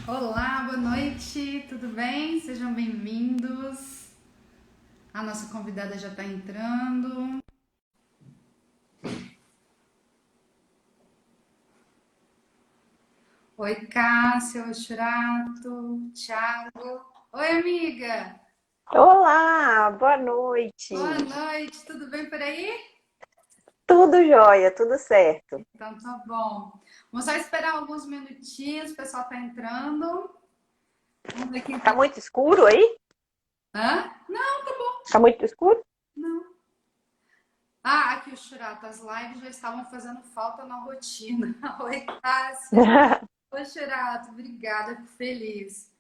Olá, boa noite, tudo bem? Sejam bem-vindos. A nossa convidada já está entrando. Oi, Cássia, oi, Churato, Thiago. Oi, amiga. Olá, boa noite. Boa noite, tudo bem por aí? Tudo jóia, tudo certo. Então tá bom. Vamos só esperar alguns minutinhos, o pessoal tá entrando. Vamos ver quem Tá tá. muito escuro aí? Hã? Não, tá bom. Tá muito escuro? Não. Ah, aqui o Churato, as lives já estavam fazendo falta na rotina. Oi, Cássia. Oi, Churato, obrigada, fico feliz.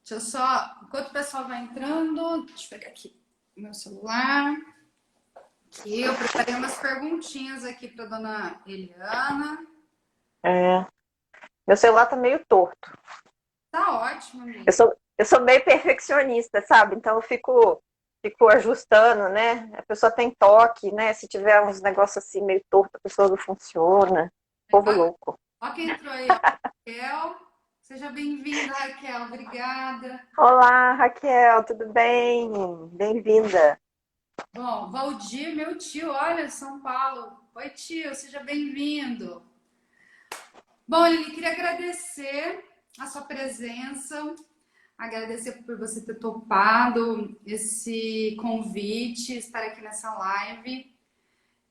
Deixa eu só, enquanto o pessoal vai entrando, deixa eu pegar aqui o meu celular. Aqui, eu preparei umas perguntinhas aqui para dona Eliana. É, meu celular tá meio torto. Tá ótimo, Eu amiga. sou, eu sou meio perfeccionista, sabe? Então eu fico ajustando, né? A pessoa tem toque, né? Se tiver uns negócios assim meio torto, a pessoa não funciona. Povo louco. Ó quem entrou aí, ó. Raquel. Seja bem-vinda, Raquel. Obrigada. Olá, Raquel, tudo bem? Bem-vinda. Bom, Valdir, meu tio, olha, São Paulo. Oi, tio, seja bem-vindo. Bom, Lili, queria agradecer a sua presença, agradecer por você ter topado esse convite, estar aqui nessa live.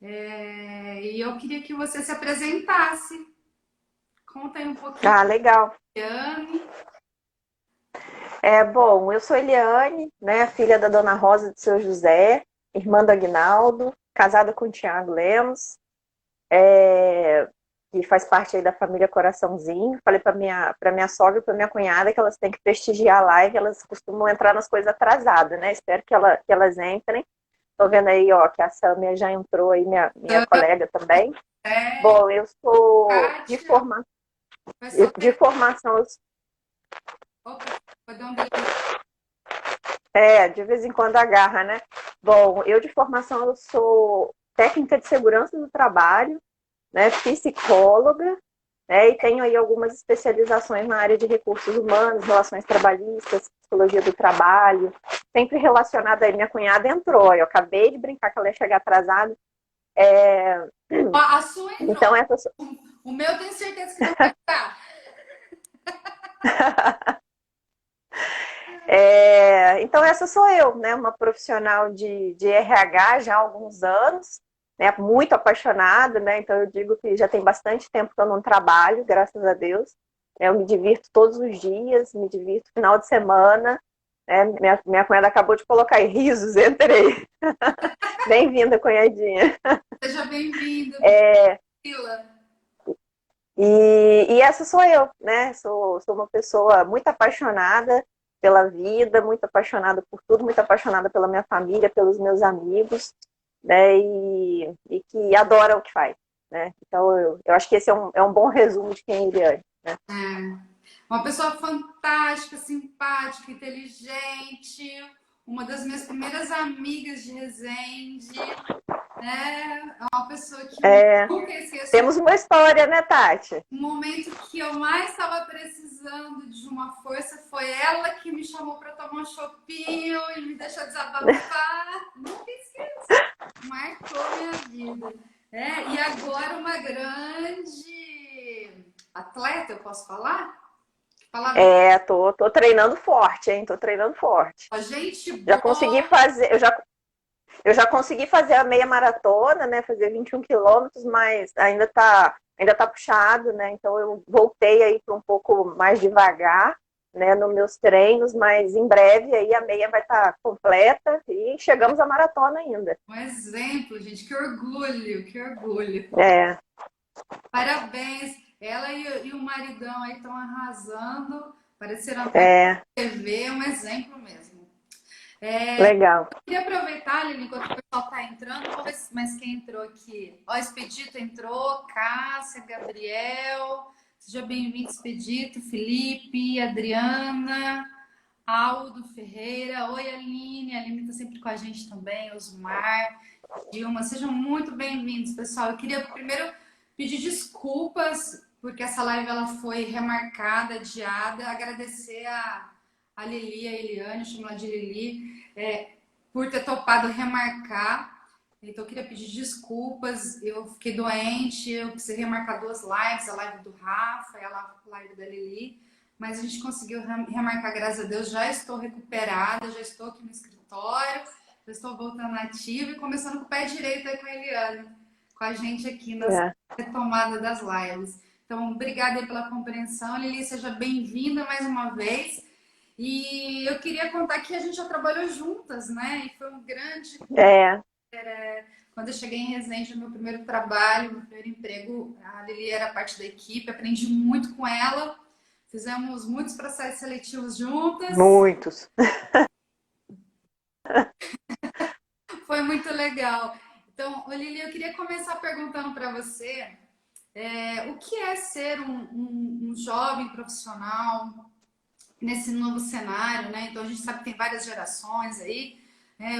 E eu queria que você se apresentasse. Conta aí um pouquinho, Ah, legal. Anne. Bom, eu sou Eliane, né, filha da Dona Rosa de Seu José, irmã do Aguinaldo, casada com o Tiago Lemos, que faz parte aí da família Coraçãozinho. Falei para minha sogra e para minha cunhada que elas têm que prestigiar a live, elas costumam entrar nas coisas atrasadas, né? Espero que elas entrem. Tô vendo aí, ó, que a Sâmia já entrou aí, minha colega também. É, Bom, eu sou Kátia. O pessoal tá... de formação, Opa, vou dar um delay. de vez em quando agarra, né? Bom, eu de formação eu sou técnica de segurança do trabalho, né? Psicóloga, né? E tenho aí algumas especializações na área de recursos humanos, relações trabalhistas, psicologia do trabalho, sempre relacionada aí. Minha cunhada entrou, eu acabei de brincar que ela ia chegar atrasada. É, Ó, a sua entrou. então essa O meu tenho certeza que não vai estar. Então, essa sou eu, né? Uma profissional de RH já há alguns anos, né? Muito apaixonada, né? Então, eu digo que já tem bastante tempo que eu não trabalho, graças a Deus. Eu me divirto todos os dias, me divirto final de semana. Né? Minha cunhada acabou de colocar aí risos, entrei. Bem-vinda, cunhadinha. Seja bem-vindo, Priscila. E essa sou eu, né? Sou uma pessoa muito apaixonada pela vida, muito apaixonada por tudo, muito apaixonada pela minha família, pelos meus amigos, né? E que adora o que faz, né? Então eu acho que esse é um bom resumo de quem é Eliane, né? Uma pessoa fantástica, simpática, inteligente. Uma das minhas primeiras amigas de Resende. É uma pessoa que eu É, nunca esqueço. temos uma história, né, Tati? O momento que eu mais estava precisando de uma força foi ela que me chamou para tomar um chopinho e me deixou desabafar. Nunca esqueço. Marcou minha vida. E agora uma grande atleta, eu posso falar? Palavra. Tô treinando forte, hein? Tô treinando forte. Gente Já consegui boa. fazer, eu já consegui fazer a meia maratona, né? Fazer 21 quilômetros, mas ainda tá puxado, né? Então eu voltei aí para um pouco mais devagar, né? Nos meus treinos, mas em breve aí a meia vai estar completa e chegamos à maratona ainda. Um exemplo, gente. Que orgulho, que orgulho. É, Parabéns. Ela e o maridão aí estão arrasando. Apareceram até na é, TV, um exemplo mesmo. legal. Queria aproveitar, Lili, enquanto o pessoal está entrando, vamos ver mais quem entrou aqui. Ó, Expedito entrou, Cássia, Gabriel. Seja bem-vindo, Expedito, Felipe, Adriana, Aldo Ferreira. Oi, Aline. A Aline está sempre com a gente também, Osmar, Dilma. Sejam muito bem-vindos, pessoal. Eu queria primeiro pedir desculpas. porque essa live ela foi remarcada, adiada. Agradecer a Lili, a Eliane, chamo ela de Lili, por ter topado remarcar. Então, eu queria pedir desculpas. Eu fiquei doente, eu precisei remarcar duas lives, a live do Rafa e a live da Lili. Mas a gente conseguiu remarcar, graças a Deus. Já estou recuperada, já estou aqui no escritório, já estou voltando ativa e começando com o pé direito aí com a Eliane, com a gente aqui na É. retomada das lives. Então, obrigada aí pela compreensão. Lili, seja bem-vinda mais uma vez. E eu queria contar que a gente já trabalhou juntas, né? E foi um grande... É. Quando eu cheguei em Resende, no meu primeiro trabalho, meu primeiro emprego, a Lili era parte da equipe, aprendi muito com ela. Fizemos muitos processos seletivos juntas. Muitos. Foi muito legal. Então, Lili, eu queria começar perguntando para você o que é ser um jovem profissional nesse novo cenário, né? Então, a gente sabe que tem várias gerações aí.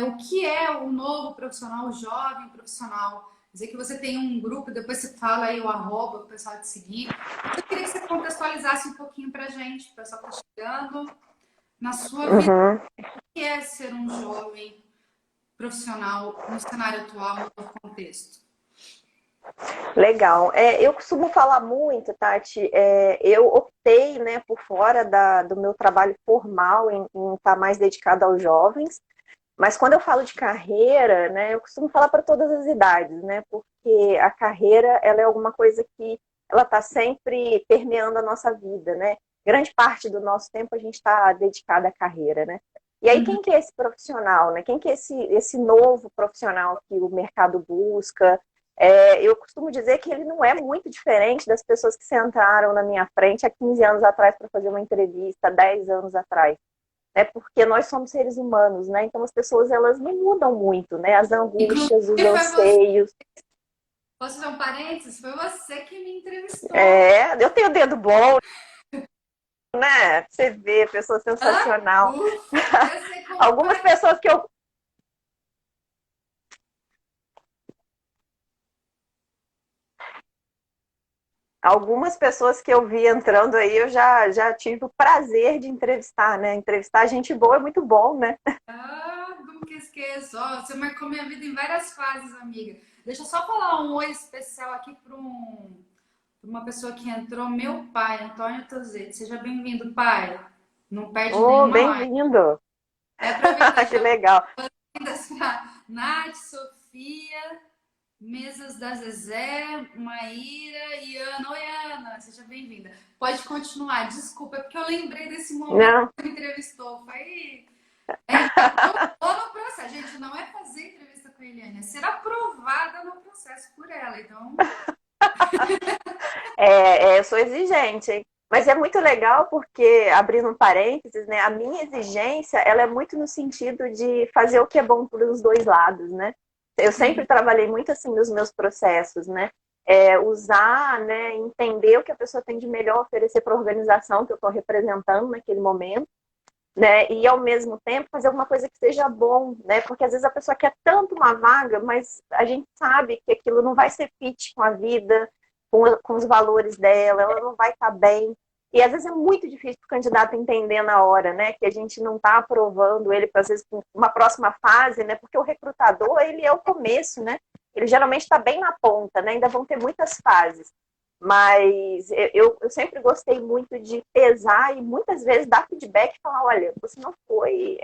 O que é o novo profissional, o jovem profissional? Dizer que você tem um grupo, depois você fala aí o arroba, o pessoal te seguir. Eu queria que você contextualizasse um pouquinho para a gente, o pessoal está chegando, na sua vida, Uhum. o que é ser um jovem profissional no cenário atual, no novo contexto? Legal. Eu costumo falar muito, Tati, eu optei, né, por fora do meu trabalho formal em estar mais dedicada aos jovens, mas quando eu falo de carreira, né, eu costumo falar para todas as idades, né, porque a carreira, ela é alguma coisa que ela está sempre permeando a nossa vida, né? Grande parte do nosso tempo a gente está dedicada à carreira, né? E aí, quem que é esse profissional, né? Quem que é esse novo profissional que o mercado busca? Eu costumo dizer que ele não é muito diferente das pessoas que sentaram na minha frente há 15 anos atrás para fazer uma entrevista, 10 anos atrás. Né? Porque nós somos seres humanos, né? Então as pessoas elas não mudam muito, né? As Inclusive, angústias, os foi você, anseios. posso fazer um parênteses? Foi você que me entrevistou. Eu tenho dedo bom, né? Você vê, pessoa sensacional. Eu sei como Algumas faz. pessoas que eu Algumas pessoas que eu vi entrando aí, eu já tive o prazer de entrevistar, né? Entrevistar gente boa é muito bom, né? Ah, como que esqueço? Ó, você marcou minha vida em várias fases, amiga. Deixa eu só falar um oi especial aqui para uma pessoa que entrou, meu pai, Antônio Tozetti. Seja bem-vindo, pai. Não perde Oh, nenhuma live. bem-vindo! Aproveitar Que já legal! para Nath, Sofia, Mesas da Zezé, Maíra e Ana. Oi, Ana, seja bem-vinda. Pode continuar, desculpa, é porque eu lembrei desse momento Não. que você me entrevistou. Foi. Então, eu tô no processo. Gente, não é fazer entrevista com a Eliane, é ser aprovada no processo por ela. Então, Eu sou exigente, hein? Mas é muito legal porque, abrindo um parênteses, né? A minha exigência, ela é muito no sentido de fazer o que é bom para os dois lados, né? Eu sempre trabalhei muito assim nos meus processos, né? Usar, né? Entender o que a pessoa tem de melhor oferecer para a organização que eu estou representando naquele momento, né? E ao mesmo tempo fazer alguma coisa que seja bom, né? Porque às vezes a pessoa quer tanto uma vaga, mas a gente sabe que aquilo não vai ser fit com a vida, com os valores dela, ela não vai estar bem. E às vezes é muito difícil para o candidato entender na hora, né? Que a gente não está aprovando ele para, às vezes, uma próxima fase, né? Porque o recrutador, ele é o começo, né? Ele geralmente está bem na ponta, né? Ainda vão ter muitas fases. Mas eu sempre gostei muito de pesar e muitas vezes dar feedback e falar, olha, você não foi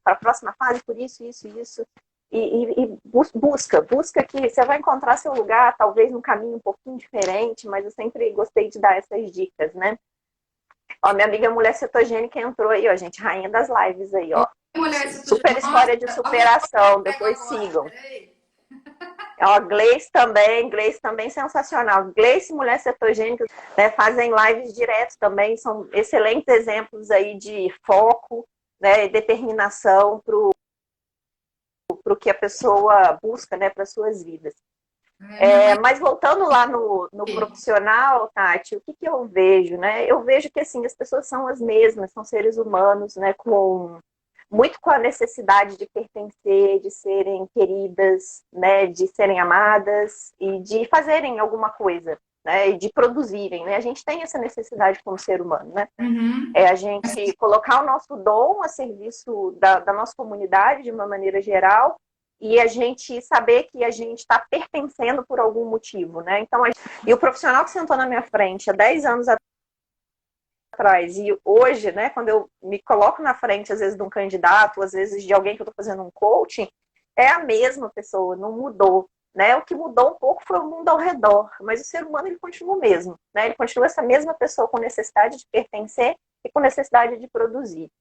para a próxima fase por isso, isso, isso. E busca que você vai encontrar seu lugar, talvez num caminho um pouquinho diferente, mas eu sempre gostei de dar essas dicas, né? Ó, minha amiga mulher cetogênica entrou aí, ó, gente, rainha das lives aí, ó. mulher, Super nossa, história de olha o superação, pego depois agora, sigam. peraí. Ó, Gleice também sensacional. Gleice e Mulher Cetogênica, né, fazem lives direto também, são excelentes exemplos aí de foco, né, e determinação para o que a pessoa busca, né, para suas vidas. Minha mãe, Mas voltando lá no profissional, Tati, o que eu vejo, né? Eu vejo que assim, as pessoas são as mesmas, são seres humanos, né, muito com a necessidade de pertencer, de serem queridas, né, de serem amadas e de fazerem alguma coisa. né, e de produzirem, né? A gente tem essa necessidade como ser humano, né? Uhum. É a gente colocar o nosso dom a serviço da nossa comunidade de uma maneira geral e a gente saber que a gente está pertencendo por algum motivo, né? Então, e o profissional que sentou na minha frente há 10 anos atrás e hoje, né, quando eu me coloco na frente, às vezes, de um candidato, às vezes de alguém que eu estou fazendo um coaching, é a mesma pessoa, não mudou. Né? O que mudou um pouco foi o mundo ao redor, mas o ser humano ele continua o mesmo. Né? Ele continua essa mesma pessoa com necessidade de pertencer e com necessidade de produzir.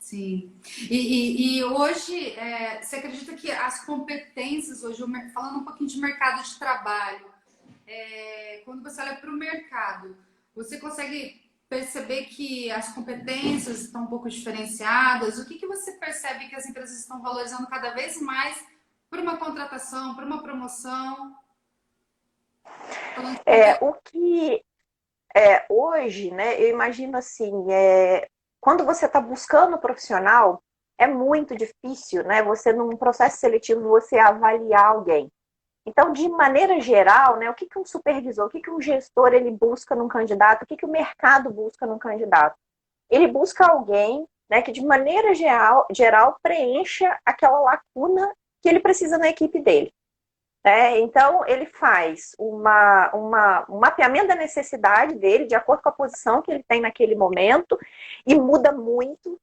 Sim. E hoje, você acredita que as competências, hoje, falando um pouquinho de mercado de trabalho, quando você olha para o mercado, você consegue perceber que as competências estão um pouco diferenciadas? O que você percebe que as empresas estão valorizando cada vez mais para uma contratação, para uma promoção? O que hoje, né, eu imagino assim, quando você está buscando um profissional, é muito difícil, né, você num processo seletivo, você avaliar alguém. Então, de maneira geral, né, o que um supervisor, o que um gestor ele busca num candidato, o que o mercado busca num candidato? Ele busca alguém, né, que de maneira geral preencha aquela lacuna que ele precisa na equipe dele. Então, ele faz um mapeamento da necessidade dele, de acordo com a posição que ele tem naquele momento, e muda muito,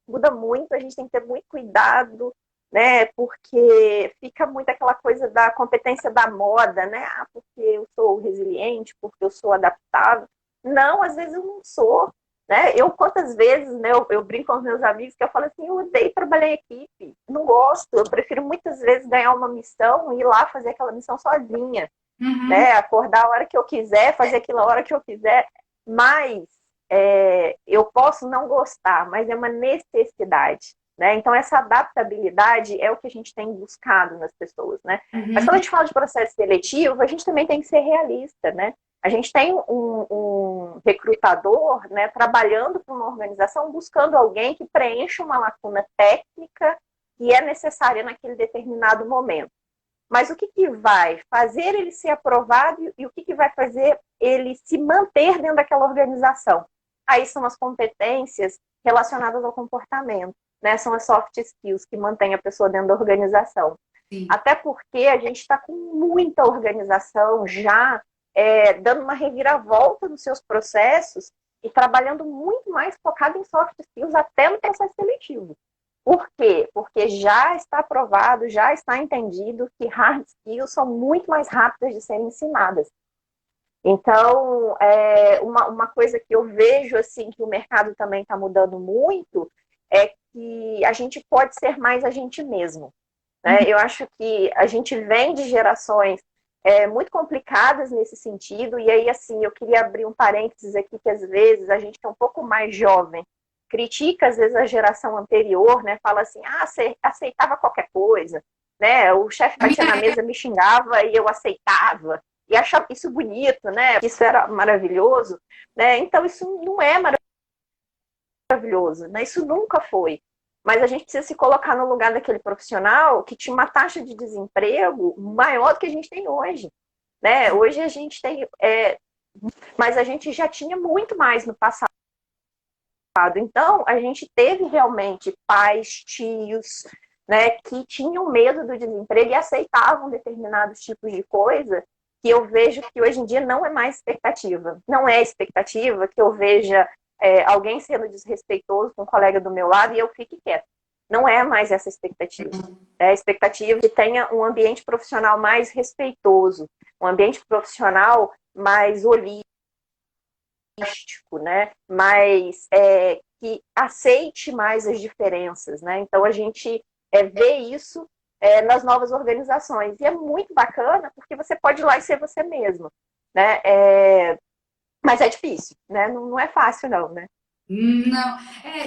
a gente tem que ter muito cuidado, né? Porque fica muito aquela coisa da competência da moda, né? Ah, porque eu sou resiliente, porque eu sou adaptável. Não, às vezes eu não sou. Né? Quantas vezes, né, eu brinco com os meus amigos que eu falo assim, eu odeio trabalhar em equipe, não gosto, eu prefiro muitas vezes ganhar uma missão e ir lá fazer aquela missão sozinha, né? Acordar a hora que eu quiser, fazer aquilo a hora que eu quiser, mas eu posso não gostar, mas é uma necessidade, né? Então essa adaptabilidade é o que a gente tem buscado nas pessoas, né? Mas quando a gente fala de processo seletivo, a gente também tem que ser realista, né? A gente tem um recrutador, né, trabalhando para uma organização, buscando alguém que preencha uma lacuna técnica que é necessária naquele determinado momento. Mas o que vai fazer ele ser aprovado e o que vai fazer ele se manter dentro daquela organização? Aí são as competências relacionadas ao comportamento, né? São as soft skills que mantêm a pessoa dentro da organização. Sim. Até porque a gente está com muita organização já dando uma reviravolta nos seus processos e trabalhando muito mais focado em soft skills até no processo seletivo. Por quê? Porque já está provado, já está entendido que hard skills são muito mais rápidas de serem ensinadas. Então, uma coisa que eu vejo assim que o mercado também está mudando muito é que a gente pode ser mais a gente mesmo. Né? Eu acho que a gente vem de gerações muito complicadas nesse sentido, e aí, assim, eu queria abrir um parênteses aqui, que às vezes a gente é um pouco mais jovem, critica às vezes a geração anterior, né, fala assim, você aceitava qualquer coisa, né, o chefe batia na mesa, me xingava e eu aceitava, e achava isso bonito, né, isso era maravilhoso, né, então isso não é maravilhoso, né, isso nunca foi. Mas a gente precisa se colocar no lugar daquele profissional que tinha uma taxa de desemprego maior do que a gente tem hoje. Né? Hoje a gente tem... mas a gente já tinha muito mais no passado. Então, a gente teve realmente pais, tios, né, que tinham medo do desemprego e aceitavam determinados tipos de coisa que eu vejo que hoje em dia não é mais expectativa. Não é expectativa que eu veja alguém sendo desrespeitoso com um colega do meu lado e eu fique quieta. Não é mais essa expectativa. É a expectativa que tenha um ambiente profissional mais respeitoso, um ambiente profissional mais holístico, né? Mais que aceite mais as diferenças, né? Então a gente vê isso nas novas organizações. E é muito bacana porque você pode ir lá e ser você mesmo, né? Mas é difícil, né? Não é fácil, não, né? Não,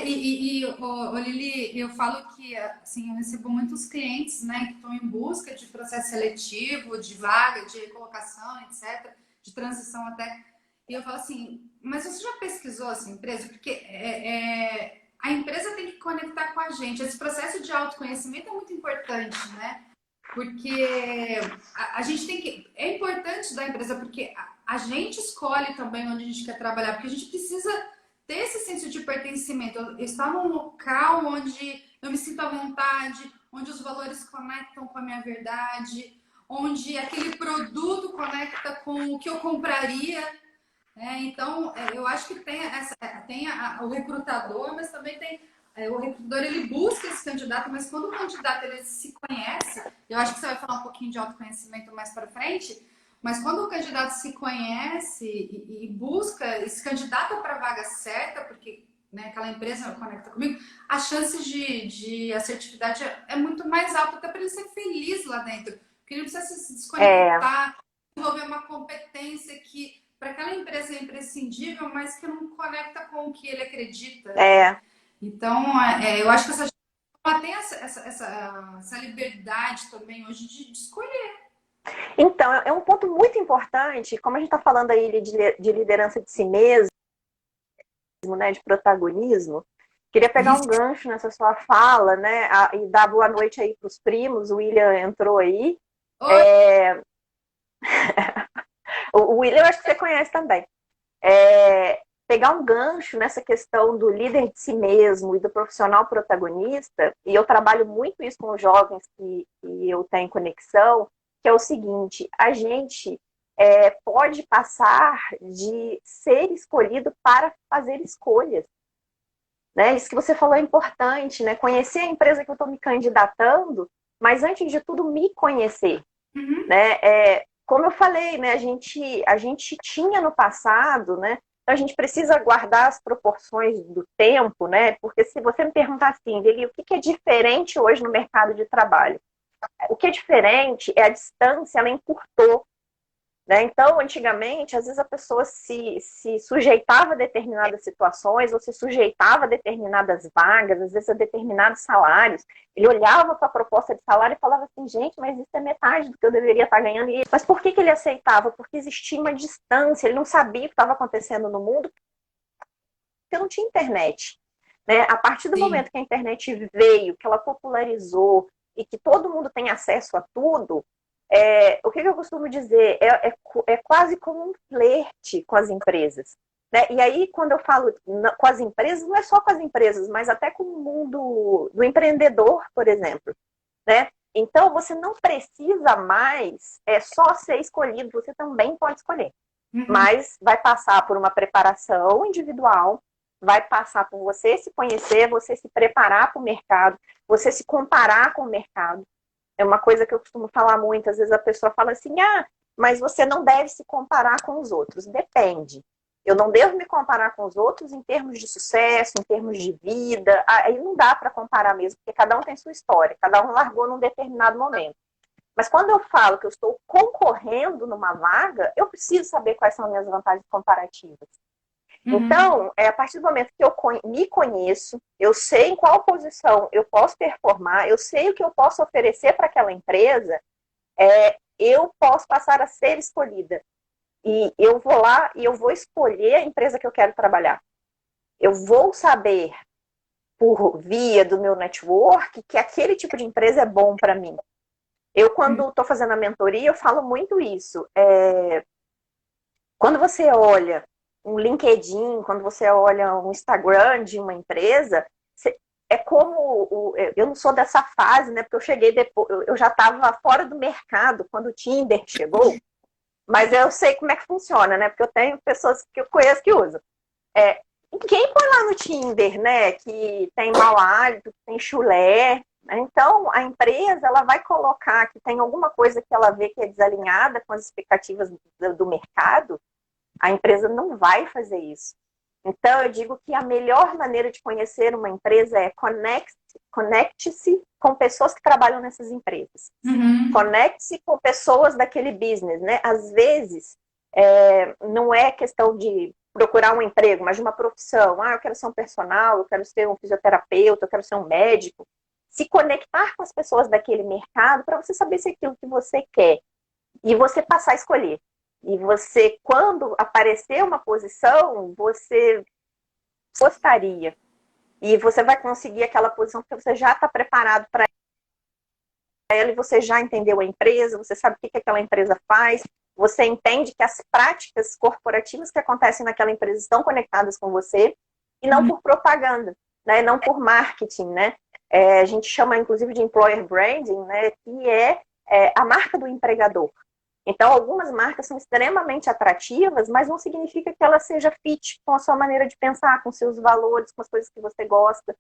Lili, eu falo que assim, eu recebo muitos clientes, né, que estão em busca de processo seletivo, de vaga, de recolocação, etc., de transição até. E eu falo assim, mas você já pesquisou essa empresa? Porque a empresa tem que conectar com a gente. Esse processo de autoconhecimento é muito importante, né? Porque a gente tem que... É importante da empresa, porque a gente escolhe também onde a gente quer trabalhar, porque a gente precisa ter esse senso de pertencimento. Eu estar num local onde eu me sinto à vontade, onde os valores conectam com a minha verdade, onde aquele produto conecta com o que eu compraria. Então, eu acho que tem o recrutador, mas também tem o recrutador, ele busca esse candidato, mas quando o candidato ele se conhece, eu acho que você vai falar um pouquinho de autoconhecimento mais para frente, mas quando o candidato se conhece e busca, e se candidata para a vaga certa, porque né, aquela empresa conecta comigo, a chance de assertividade é muito mais alta, até para ele ser feliz lá dentro, porque ele precisa se desconectar, desenvolver uma competência que para aquela empresa é imprescindível, mas que não conecta com o que ele acredita. Então, eu acho que ela tem essa liberdade também hoje de escolher. Então, é um ponto muito importante, como a gente está falando aí de liderança de si mesmo, né, de protagonismo, queria pegar um gancho nessa sua fala, né, e dar boa noite aí para os primos, o William entrou aí. O William eu acho que você conhece também. Pegar um gancho nessa questão do líder de si mesmo e do profissional protagonista, e eu trabalho muito isso com os jovens que eu tenho conexão, que é o seguinte, a gente pode passar de ser escolhido para fazer escolhas. Né? Isso que você falou é importante, né? Conhecer a empresa que eu estou me candidatando, mas antes de tudo me conhecer. Uhum. Né? Como eu falei, né? A gente tinha no passado, né? Então a gente precisa guardar as proporções do tempo, né? Porque se você me perguntar assim, Lili, o que é diferente hoje no mercado de trabalho? O que é diferente é a distância, ela encurtou. Né? Então, antigamente, às vezes a pessoa se sujeitava a determinadas situações ou se sujeitava a determinadas vagas, às vezes a determinados salários. Ele olhava para a proposta de salário e falava assim, gente, mas isso é metade do que eu deveria estar ganhando. Mas por que ele aceitava? Porque existia uma distância, ele não sabia o que estava acontecendo no mundo, porque não tinha internet. Né? A partir do momento que a internet veio, que ela popularizou e que todo mundo tem acesso a tudo, o que eu costumo dizer? É quase como um flerte com as empresas. Né? E aí, quando eu falo com as empresas, não é só com as empresas, mas até com o mundo do empreendedor, por exemplo. Né? Então, você não precisa mais só ser escolhido, você também pode escolher. Uhum. Mas vai passar por uma preparação individual, vai passar por você se conhecer, você se preparar para o mercado, você se comparar com o mercado. É uma coisa que eu costumo falar muito, às vezes a pessoa fala assim, mas você não deve se comparar com os outros. Depende. Eu não devo me comparar com os outros em termos de sucesso, em termos de vida. Aí não dá para comparar mesmo, porque cada um tem sua história, cada um largou num determinado momento. Mas quando eu falo que eu estou concorrendo numa vaga, eu preciso saber quais são as minhas vantagens comparativas. Uhum. Então, a partir do momento que eu me conheço, eu sei em qual posição eu posso performar, eu sei o que eu posso oferecer para aquela empresa, eu posso passar a ser escolhida. E eu vou lá e eu vou escolher a empresa que eu quero trabalhar. Eu vou saber, por via do meu network, que aquele tipo de empresa é bom para mim. Eu, quando estou fazendo a mentoria, eu falo muito isso. Quando você olha um LinkedIn, quando você olha um Instagram de uma empresa, é como... Eu não sou dessa fase, né? Porque eu cheguei depois... Eu já estava fora do mercado quando o Tinder chegou. Mas eu sei como é que funciona, né? Porque eu tenho pessoas que eu conheço que usam. Quem põe lá no Tinder, né? Que tem mau hálito, que tem chulé. Então, a empresa ela vai colocar que tem alguma coisa que ela vê que é desalinhada com as expectativas do mercado. A empresa não vai fazer isso. Então, eu digo que a melhor maneira de conhecer uma empresa é conecte-se com pessoas que trabalham nessas empresas. Uhum. Conecte-se com pessoas daquele business, né? Às vezes, não é questão de procurar um emprego, mas de uma profissão. Eu quero ser um personal, eu quero ser um fisioterapeuta, eu quero ser um médico. Se conectar com as pessoas daquele mercado para você saber se é aquilo que você quer. E você passar a escolher. E você, quando aparecer uma posição, você gostaria. E você vai conseguir aquela posição porque você já está preparado para ela e você já entendeu a empresa, você sabe o que aquela empresa faz, você entende que as práticas corporativas que acontecem naquela empresa estão conectadas com você, e não por propaganda, né? Não por marketing, né? A gente chama, inclusive, de employer branding, né? Que é a marca do empregador. Então, algumas marcas são extremamente atrativas, mas não significa que ela seja fit com a sua maneira de pensar, com seus valores, com as coisas que você gosta.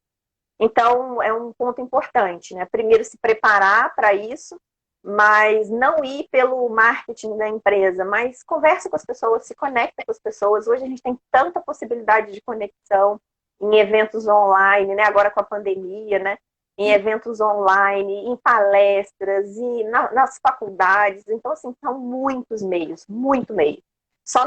Então, é um ponto importante, né? Primeiro, se preparar para isso, mas não ir pelo marketing da empresa, mas converse com as pessoas, se conecta com as pessoas. Hoje a gente tem tanta possibilidade de conexão em eventos online, né? Agora com a pandemia, né? Em eventos online, em palestras, e nas faculdades. Então, assim, são muitos meios, muito meio. Só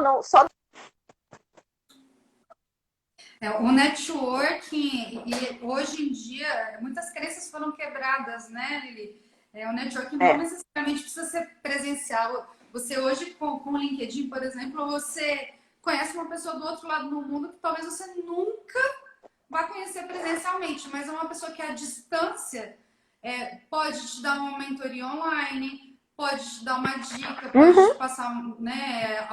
O networking, e hoje em dia, muitas crenças foram quebradas, né, Lili? O networking não necessariamente precisa ser presencial. Você hoje, com o LinkedIn, por exemplo, você conhece uma pessoa do outro lado do mundo que talvez você nunca vai conhecer presencialmente, mas é uma pessoa que à distância pode te dar uma mentoria online, pode te dar uma dica, pode te passar, né,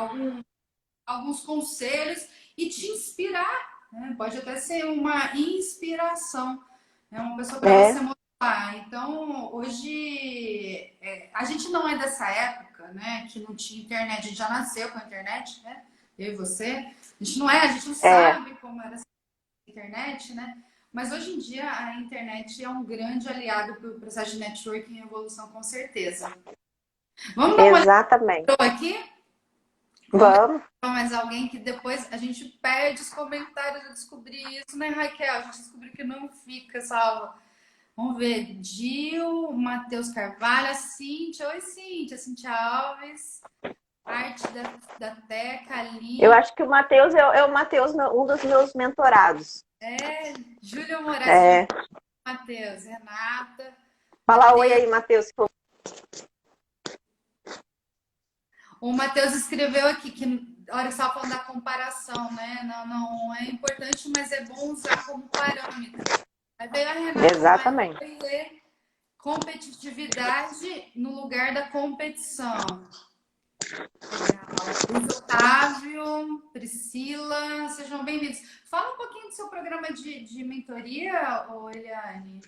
alguns conselhos e te inspirar, né? Pode até ser uma inspiração, né? Uma pessoa para você motivar. Então, hoje, a gente não é dessa época, né? Que não tinha internet, a gente já nasceu com a internet, né? Eu e você. A gente não sabe como era essa internet, né? Mas hoje em dia a internet é um grande aliado para o processo de networking e evolução, com certeza. Vamos dar uma Exatamente. olhada aqui? Vamos. Mais alguém que depois a gente perde os comentários. Eu descobri isso, né, Raquel? A gente descobriu que não fica salva. Vamos ver. Gil, Matheus Carvalho, a Cíntia. Oi, Cíntia. Cíntia Alves. Arte da Teca, Aline. Eu acho que o Matheus é o Matheus, um dos meus mentorados. Júlia Moraes. Matheus, Renata. Fala oi aí, Matheus. O Matheus escreveu aqui que a hora que você estava falando da comparação, né? Não é importante, mas é bom usar como parâmetro. Aí veio a Renata. Exatamente. Competitividade no lugar da competição. Luiz Otávio, Priscila, sejam bem-vindos. Fala um pouquinho do seu programa de mentoria, Eliane.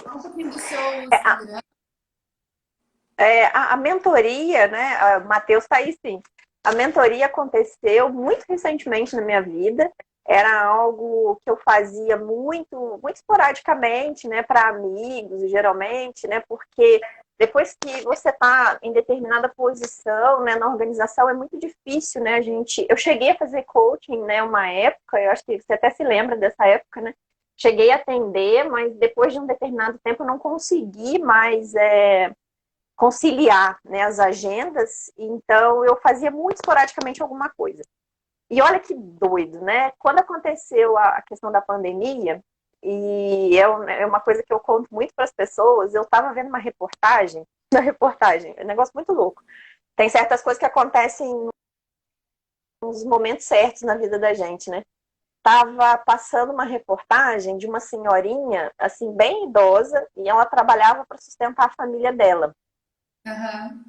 Fala um pouquinho do seu Instagram. A mentoria, né? O Matheus está aí, sim. A mentoria aconteceu muito recentemente na minha vida. Era algo que eu fazia muito, muito esporadicamente, né? Para amigos, geralmente, né? Porque depois que você está em determinada posição, né? Na organização, é muito difícil, né? Eu cheguei a fazer coaching, né? Uma época, eu acho que você até se lembra dessa época, né? Cheguei a atender, mas depois de um determinado tempo eu não consegui mais conciliar, né, as agendas, então eu fazia muito esporadicamente alguma coisa. E olha que doido, né? Quando aconteceu a questão da pandemia, e é uma coisa que eu conto muito para as pessoas, eu estava vendo uma reportagem, é um negócio muito louco. Tem certas coisas que acontecem nos momentos certos na vida da gente, né? Tava passando uma reportagem de uma senhorinha, assim, bem idosa, e ela trabalhava para sustentar a família dela.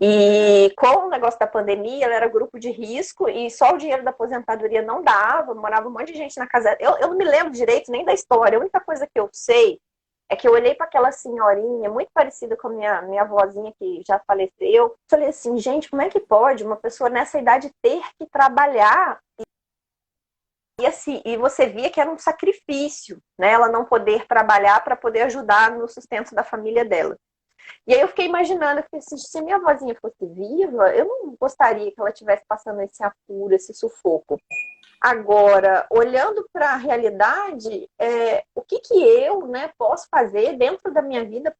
E com o negócio da pandemia, ela era grupo de risco e só o dinheiro da aposentadoria não dava, morava um monte de gente na casa. Eu não me lembro direito nem da história, a única coisa que eu sei é que eu olhei para aquela senhorinha, muito parecida com a minha avózinha que já faleceu, falei assim, gente, como é que pode uma pessoa nessa idade ter que trabalhar? E assim, e você via que era um sacrifício, né? Ela não poder trabalhar para poder ajudar no sustento da família dela. E aí eu fiquei imaginando, assim, se minha avózinha fosse viva, eu não gostaria que ela estivesse passando esse apuro, esse sufoco. Agora, olhando para a realidade, o que eu, né, posso fazer dentro da minha vida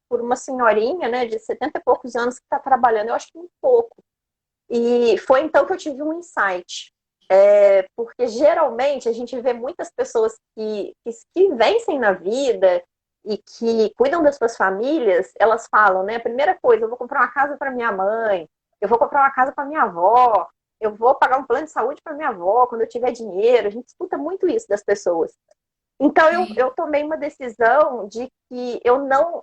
por uma senhorinha, né, de 70 e poucos anos que está trabalhando? Eu acho que muito pouco. E foi então que eu tive um insight. Porque geralmente a gente vê muitas pessoas que vencem na vida e que cuidam das suas famílias, elas falam, né? A primeira coisa, eu vou comprar uma casa para minha mãe, eu vou comprar uma casa para minha avó, eu vou pagar um plano de saúde para minha avó quando eu tiver dinheiro. A gente escuta muito isso das pessoas. Então eu tomei uma decisão de que eu não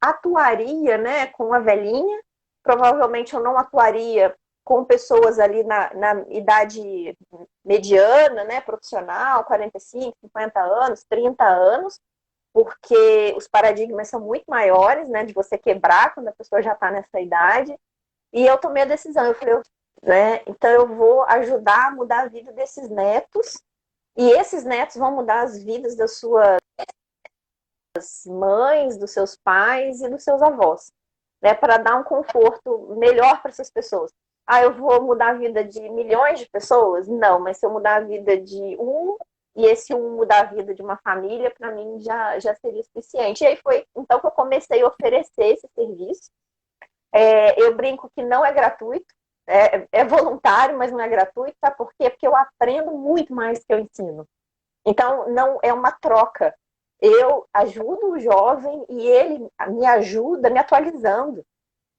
atuaria, né, com a velhinha. Provavelmente eu não atuaria com pessoas ali na idade mediana, né, profissional, 45, 50 anos, 30 anos, porque os paradigmas são muito maiores, né, de você quebrar quando a pessoa já está nessa idade. E eu tomei a decisão, eu falei, né, então eu vou ajudar a mudar a vida desses netos, e esses netos vão mudar as vidas das suas mães, dos seus pais e dos seus avós, né, para dar um conforto melhor para essas pessoas. Ah, eu vou mudar a vida de milhões de pessoas? Não, mas se eu mudar a vida de um, e esse um mudar a vida de uma família, para mim já seria suficiente. E aí foi então que eu comecei a oferecer esse serviço. Eu brinco que não é gratuito, é voluntário, mas não é gratuito, sabe por quê? Porque eu aprendo muito mais que eu ensino. Então, não é uma troca. Eu ajudo o jovem e ele me ajuda me atualizando.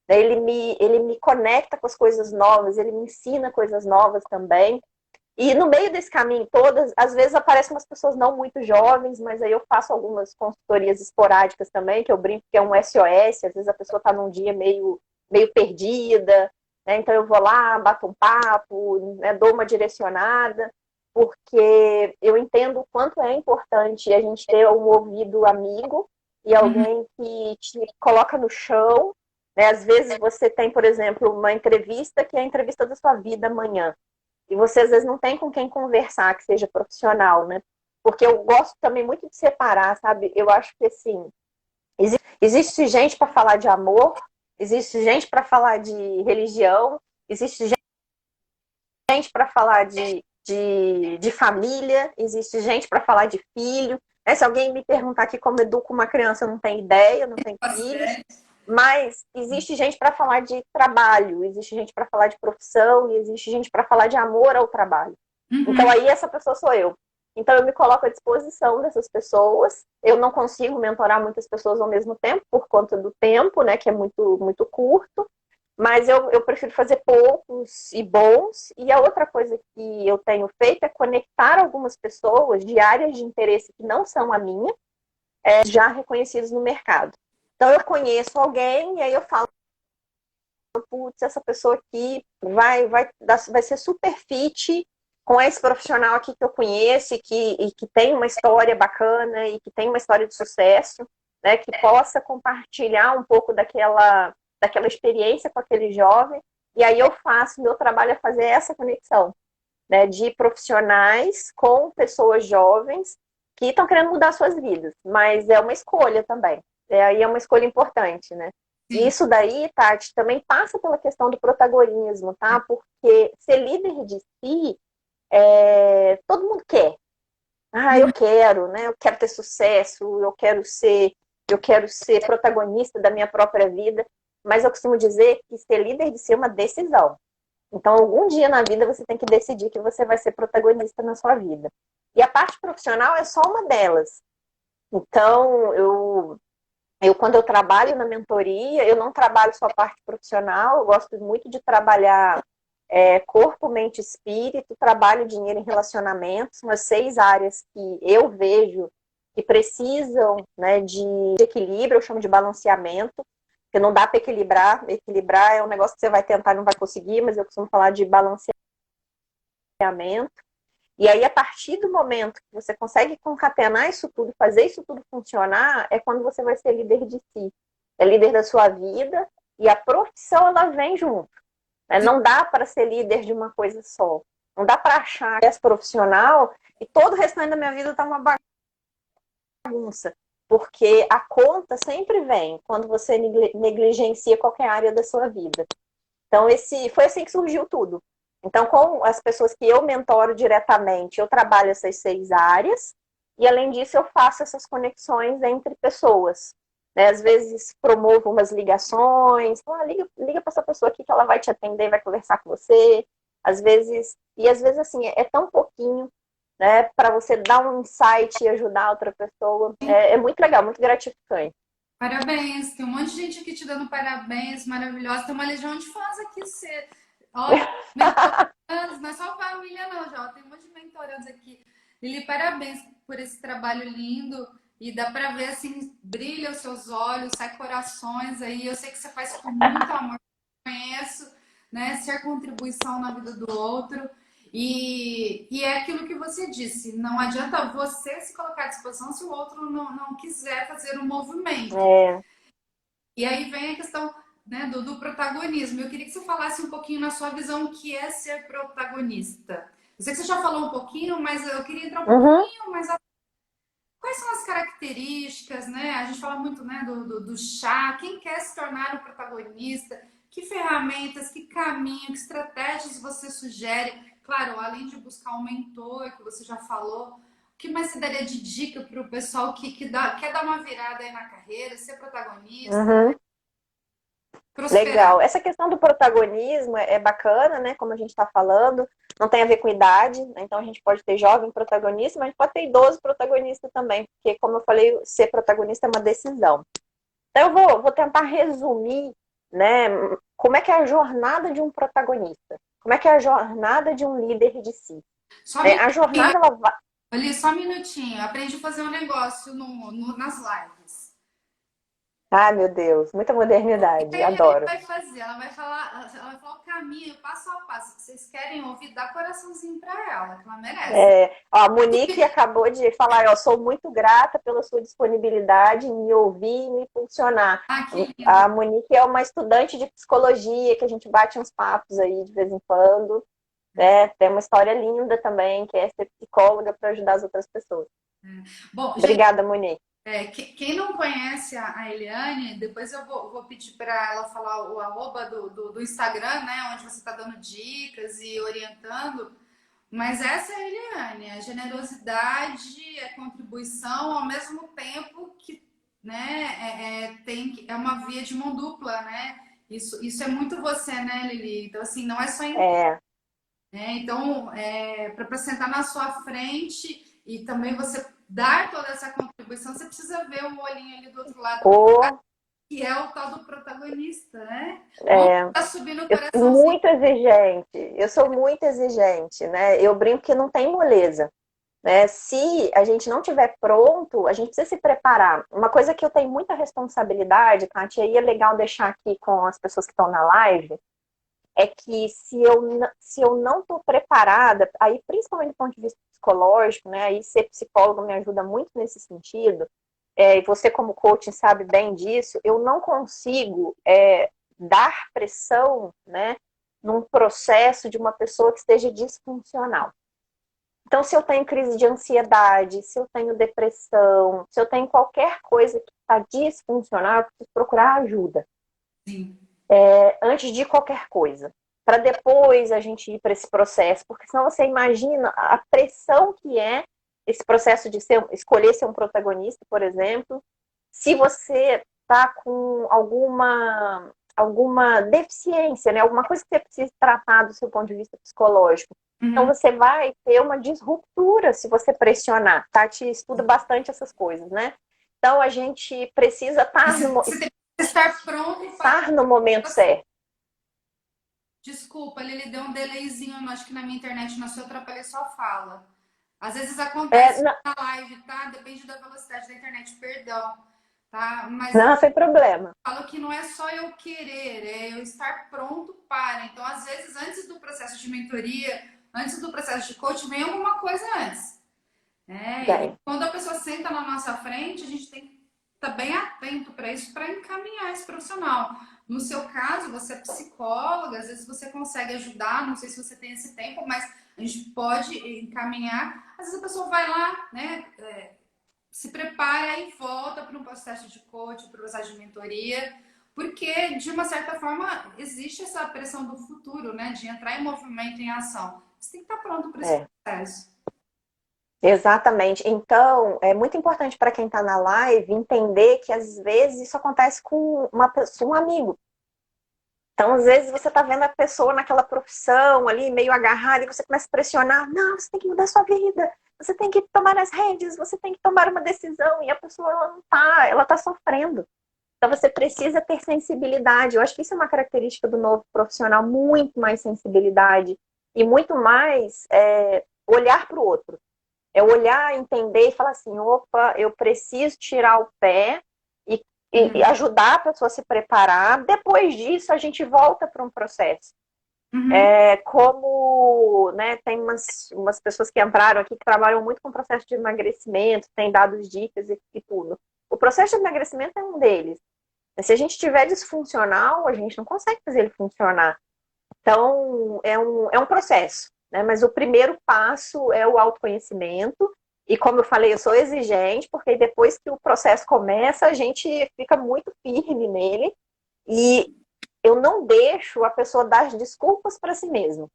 Ele me conecta com as coisas novas, ele me ensina coisas novas também. E no meio desse caminho todas, às vezes aparecem umas pessoas não muito jovens, mas aí eu faço algumas consultorias esporádicas também, que eu brinco que é um SOS, às vezes a pessoa está num dia meio perdida, né? Então eu vou lá, bato um papo, né? Dou uma direcionada, porque eu entendo o quanto é importante a gente ter um ouvido amigo e Uhum. alguém que te coloca no chão, né? Às vezes você tem, por exemplo, uma entrevista que é a entrevista da sua vida amanhã. E você às vezes não tem com quem conversar que seja profissional, né? Porque eu gosto também muito de separar, sabe? Eu acho que assim, existe gente para falar de amor, existe gente para falar de religião, existe gente para falar de família, existe gente para falar de filho. Né? Se alguém me perguntar aqui como educo uma criança, eu não tenho ideia, não tenho filhos. Mas existe gente para falar de trabalho, existe gente para falar de profissão, e existe gente para falar de amor ao trabalho. Então Uhum. aí essa pessoa sou eu. Então eu me coloco à disposição dessas pessoas. Eu não consigo mentorar muitas pessoas ao mesmo tempo por conta do tempo, né, que é muito curto. Mas eu prefiro fazer poucos e bons. E a outra coisa que eu tenho feito é conectar algumas pessoas de áreas de interesse que não são a minha, já reconhecidas no mercado. Então eu conheço alguém e aí eu falo, putz, essa pessoa aqui vai ser super fit com esse profissional aqui que eu conheço e que tem uma história bacana e que tem uma história de sucesso, né, que possa compartilhar um pouco daquela experiência com aquele jovem. E aí eu faço, meu trabalho é fazer essa conexão, né, de profissionais com pessoas jovens que estão querendo mudar suas vidas, mas é uma escolha também. Aí é uma escolha importante, né? E Sim. isso daí, Tati, também passa pela questão do protagonismo, tá? Porque ser líder de si, todo mundo quer. Ah, eu Uhum. quero, né? Eu quero ter sucesso, eu quero ser protagonista da minha própria vida. Mas eu costumo dizer que ser líder de si é uma decisão. Então, algum dia na vida você tem que decidir que você vai ser protagonista na sua vida. E a parte profissional é só uma delas. Então, quando eu trabalho na mentoria, eu não trabalho só a parte profissional, eu gosto muito de trabalhar corpo, mente e espírito, trabalho dinheiro e relacionamentos, umas 6 áreas que eu vejo que precisam, né, de equilíbrio, eu chamo de balanceamento, porque não dá para equilibrar. Equilibrar é um negócio que você vai tentar e não vai conseguir, mas eu costumo falar de balanceamento. E aí, a partir do momento que você consegue concatenar isso tudo, fazer isso tudo funcionar, é quando você vai ser líder de si. É líder da sua vida e a profissão, ela vem junto. Né? Não dá para ser líder de uma coisa só. Não dá para achar que é profissional e todo o restante da minha vida está uma bagunça. Porque a conta sempre vem quando você negligencia qualquer área da sua vida. Então, foi assim que surgiu tudo. Então, com as pessoas que eu mentoro diretamente, eu trabalho essas 6 áreas e, além disso, eu faço essas conexões entre pessoas. Né? Às vezes, promovo umas ligações. Liga para essa pessoa aqui que ela vai te atender, vai conversar com você. Às vezes, assim, é tão pouquinho, né, para você dar um insight e ajudar outra pessoa. É muito legal, muito gratificante. Parabéns, tem um monte de gente aqui te dando parabéns, maravilhosa. Tem uma legião de fãs aqui. Você... Ó, mentorandos, não é só família, não, já. Tem um monte de mentorandos aqui. Lili, parabéns por esse trabalho lindo. E dá pra ver assim, brilha os seus olhos, sai corações aí. Eu sei que você faz com muito amor, conheço. né? Ser contribuição na vida do outro. E é aquilo que você disse, não adianta você se colocar à disposição se o outro não quiser fazer um movimento. É. E aí vem a questão, né, do protagonismo. Eu queria que você falasse um pouquinho na sua visão o que é ser protagonista. Eu sei que você já falou um pouquinho, mas eu queria entrar um Uhum. pouquinho mais. Quais são as características, né? A gente fala muito, né, do chá. Quem quer se tornar o protagonista? Que ferramentas, que caminho, que estratégias você sugere? Claro, além de buscar um mentor, que você já falou, o que mais você daria de dica para o pessoal quer dar uma virada aí na carreira, ser protagonista, Uhum. prosperar? Legal. Essa questão do protagonismo é bacana, né? Como a gente está falando, não tem a ver com idade, né? Então a gente pode ter jovem protagonista, mas a gente pode ter idoso protagonista também, porque, como eu falei, ser protagonista é uma decisão. Então eu vou tentar resumir, né? Como é que é a jornada de um protagonista? Como é que é a jornada de um líder de si? Só um Né? A minutinho, jornada, ela vai... ali, só um minutinho. Aprendi a fazer um negócio nas lives. Ah, meu Deus, muita modernidade, Ele adoro. vai fazer, ela vai falar o caminho passo a passo. Se vocês querem ouvir, dá coraçãozinho pra ela, que ela merece. Ó, a Monique acabou de falar, eu sou muito grata pela sua disponibilidade em me ouvir e me funcionar. Ah, que lindo. A Monique é uma estudante de psicologia, que a gente bate uns papos aí de vez em quando, né? Tem uma história linda também, que é ser psicóloga para ajudar as outras pessoas. Bom, gente, Obrigada, Monique. quem não conhece a Eliane, depois eu vou pedir para ela falar o arroba do Instagram, né? Onde você está dando dicas e orientando. Mas essa é a Eliane, a generosidade, a contribuição, ao mesmo tempo que, né, é uma via de mão dupla, né? Isso é muito você, né, Lili? Então, assim, não é só É, né? Então, para sentar na sua frente e também você dar toda essa contribuição, você precisa ver o olhinho ali do outro lado, ou, que é o tal do protagonista, né? Onde é, tá subindo o eu sou coraçãozinho. muito exigente, eu sou muito exigente, né? Eu brinco que não tem moleza. Né? Se a gente não tiver pronto, a gente precisa se preparar. Uma coisa que eu tenho muita responsabilidade, Kátia, e é legal deixar aqui com as pessoas que estão na live, é que se eu não estou preparada, aí principalmente do ponto de vista psicológico, né? Aí ser psicólogo me ajuda muito nesse sentido, e você como coaching sabe bem disso, eu não consigo dar pressão, né, num processo de uma pessoa que esteja disfuncional. Então, se eu tenho crise de ansiedade, se eu tenho depressão, se eu tenho qualquer coisa que está disfuncional, eu preciso procurar ajuda Sim. antes de qualquer coisa. Para depois a gente ir para esse processo, porque senão você imagina a pressão que é esse processo de escolher ser um protagonista, por exemplo, se você está com alguma deficiência, né? Alguma coisa que você precisa tratar do seu ponto de vista psicológico. Então Uhum. você vai ter uma disruptura se você pressionar. Tati estuda bastante essas coisas, né? Então a gente precisa Você tem que estar pronto para. estar no momento certo. Desculpa, ele deu um delayzinho, acho que na minha internet, na sua, eu atrapalhei sua fala. Às vezes É, acontece na live, tá? Depende da velocidade da internet, perdão, tá? Mas eu não, sem problema. falo que não é só eu querer, é eu estar pronto para. Então, às vezes, antes do processo de mentoria, antes do processo de coaching, vem alguma coisa antes. E Bem, quando a pessoa senta na nossa frente, a gente tem que estar bem atento para isso, para encaminhar esse profissional. No seu caso, você é psicóloga, às vezes você consegue ajudar, não sei se você tem esse tempo, mas a gente pode encaminhar. Às vezes a pessoa vai lá, né, se prepara e volta para um processo de coaching, para um processo de mentoria, porque de uma certa forma existe essa pressão do futuro, né, de entrar em movimento, em ação. Você tem que estar pronto para esse é. processo. Exatamente. Então, é muito importante para quem está na live entender que às vezes isso acontece com uma pessoa, um amigo. Então, às vezes você está vendo a pessoa naquela profissão ali, meio agarrada, e você começa a pressionar. Não, você tem que mudar a sua vida. Você tem que tomar as rédeas, você tem que tomar uma decisão. E a pessoa, ela não tá, ela está sofrendo. Então, você precisa ter sensibilidade. Eu acho que isso é uma característica do novo profissional, muito mais sensibilidade e muito mais olhar para o outro. É olhar, entender e falar assim, opa, eu preciso tirar o pé e ajudar a pessoa a se preparar. Depois disso, a gente volta para um processo. Uhum. Como, né, tem umas pessoas que entraram aqui que trabalham muito com o processo de emagrecimento, tem dados dicas e tudo. O processo de emagrecimento é um deles. Se a gente tiver disfuncional, a gente não consegue fazer ele funcionar. Então, é um processo, né? Mas o primeiro passo é o autoconhecimento. E como eu falei, eu sou exigente, porque depois que o processo começa, a gente fica muito firme nele. E eu não deixo a pessoa dar desculpas para si mesma.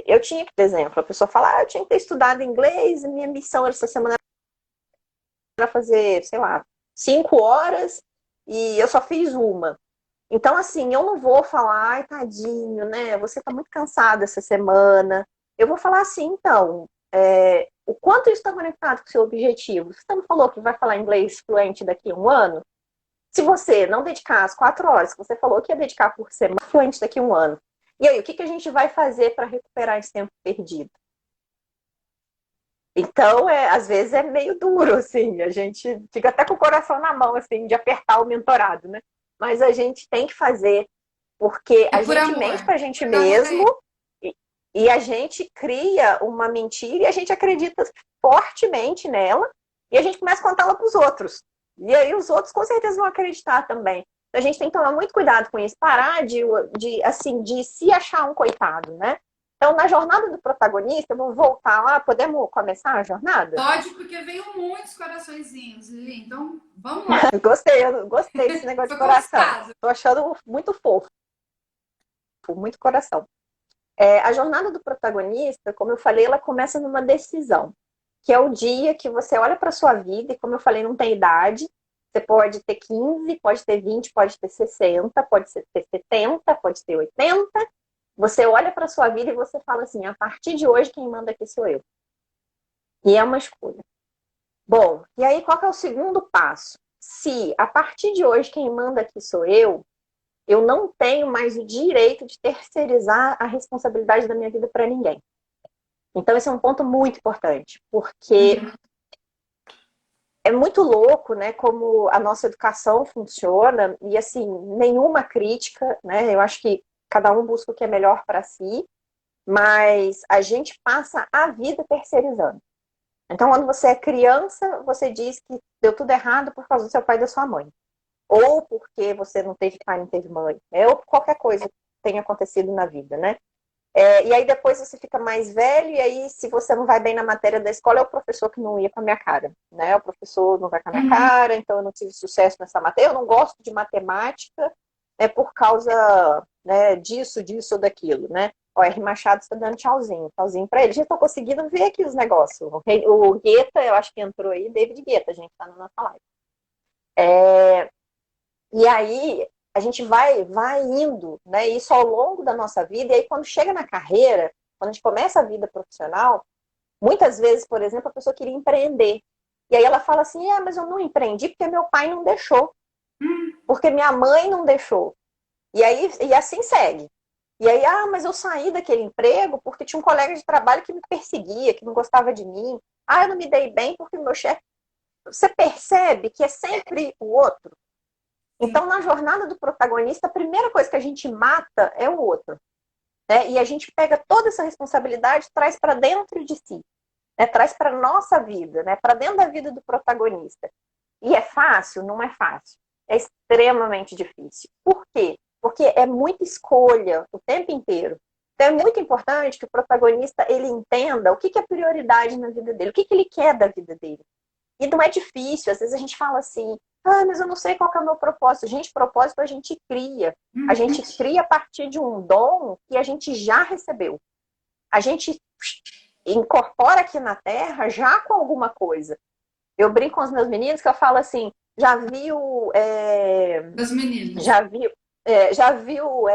Eu tinha que, por exemplo, a pessoa fala, eu tinha que ter estudado inglês, minha missão essa semana era fazer, sei lá, 5 horas e eu só fiz uma. Então, assim, eu não vou falar, ai, tadinho, né? Você tá muito cansado essa semana. Eu vou falar assim, então, o quanto isso está conectado com o seu objetivo? Você não falou que vai falar inglês fluente daqui a um ano? Se você não dedicar as 4 horas que você falou que ia dedicar por semana, fluente daqui a um ano. E aí, o que a gente vai fazer para recuperar esse tempo perdido? Então, às vezes é meio duro, assim, a gente fica até com o coração na mão, assim, de apertar o mentorado, né? Mas a gente tem que fazer, porque E a por gente amor. mente pra gente Por amor a mesmo ele. e, e a gente cria uma mentira e a gente acredita fortemente nela e a gente começa a contá-la para os outros. E aí os outros com certeza vão acreditar também. Então, a gente tem que tomar muito cuidado com isso, parar assim, de se achar um coitado, né? Então, na jornada do protagonista, vamos voltar lá, podemos começar a jornada? Pode, porque veio muitos coraçõezinhos, Lili. Então, vamos lá. Eu gostei desse negócio de Foi coração. conquistado. Tô achando muito fofo, muito coração. A jornada do protagonista, como eu falei, ela começa numa decisão, que é o dia que você olha para sua vida, e como eu falei, não tem idade. Você pode ter 15, pode ter 20, pode ter 60, pode ter 70, pode ter 80. Você olha para sua vida e você fala assim: a partir de hoje, quem manda aqui sou eu. E é uma escolha. Bom, e aí qual que é o segundo passo? Se a partir de hoje quem manda aqui sou eu não tenho mais o direito de terceirizar a responsabilidade da minha vida para ninguém. Então, esse é um ponto muito importante, porque Uhum. é muito louco, né, como a nossa educação funciona, e assim, nenhuma crítica, né? Eu acho que cada um busca o que é melhor para si, mas a gente passa a vida terceirizando. Então, quando você é criança, você diz que deu tudo errado por causa do seu pai e da sua mãe. Ou porque você não teve pai, não teve mãe. Ou qualquer coisa que tenha acontecido na vida, né? E aí depois você fica mais velho, e aí se você não vai bem na matéria da escola, é o professor que não ia com a minha cara, né? O professor não vai com a minha Uhum. cara, então eu não tive sucesso nessa matéria. Eu não gosto de matemática, por causa, né, disso ou daquilo, né? Ó, R. Machado está dando tchauzinho para ele. Já estou conseguindo ver aqui os negócios. O Guetta, eu acho que entrou aí, David Guetta, a gente está na nossa live. E aí a gente vai indo, né? Isso ao longo da nossa vida. E aí quando chega na carreira, quando a gente começa a vida profissional, muitas vezes, por exemplo, a pessoa queria empreender. E aí ela fala assim: mas eu não empreendi porque meu pai não deixou, Uhum. porque minha mãe não deixou. E assim segue. E aí, mas eu saí daquele emprego porque tinha um colega de trabalho que me perseguia, que não gostava de mim. Eu não me dei bem porque meu chefe. Você percebe que é sempre o outro. Sim. Então, na jornada do protagonista, a primeira coisa que a gente mata é o outro, né? E a gente pega toda essa responsabilidade e traz para dentro de si, né? Traz para nossa vida, né? Para dentro da vida do protagonista. E é fácil? Não é fácil. É extremamente difícil. Por quê? Porque é muita escolha o tempo inteiro. Então é muito importante que o protagonista ele entenda o que é prioridade na vida dele, o que ele quer da vida dele. E não é difícil, às vezes a gente fala assim: mas eu não sei qual que é o meu propósito. Gente, propósito a gente cria. A Uhum. gente cria a partir de um dom que a gente já recebeu. A gente incorpora aqui na Terra já com alguma coisa. Eu brinco com os meus meninos que eu falo assim: já viu, Dos meninos. já viu, já viu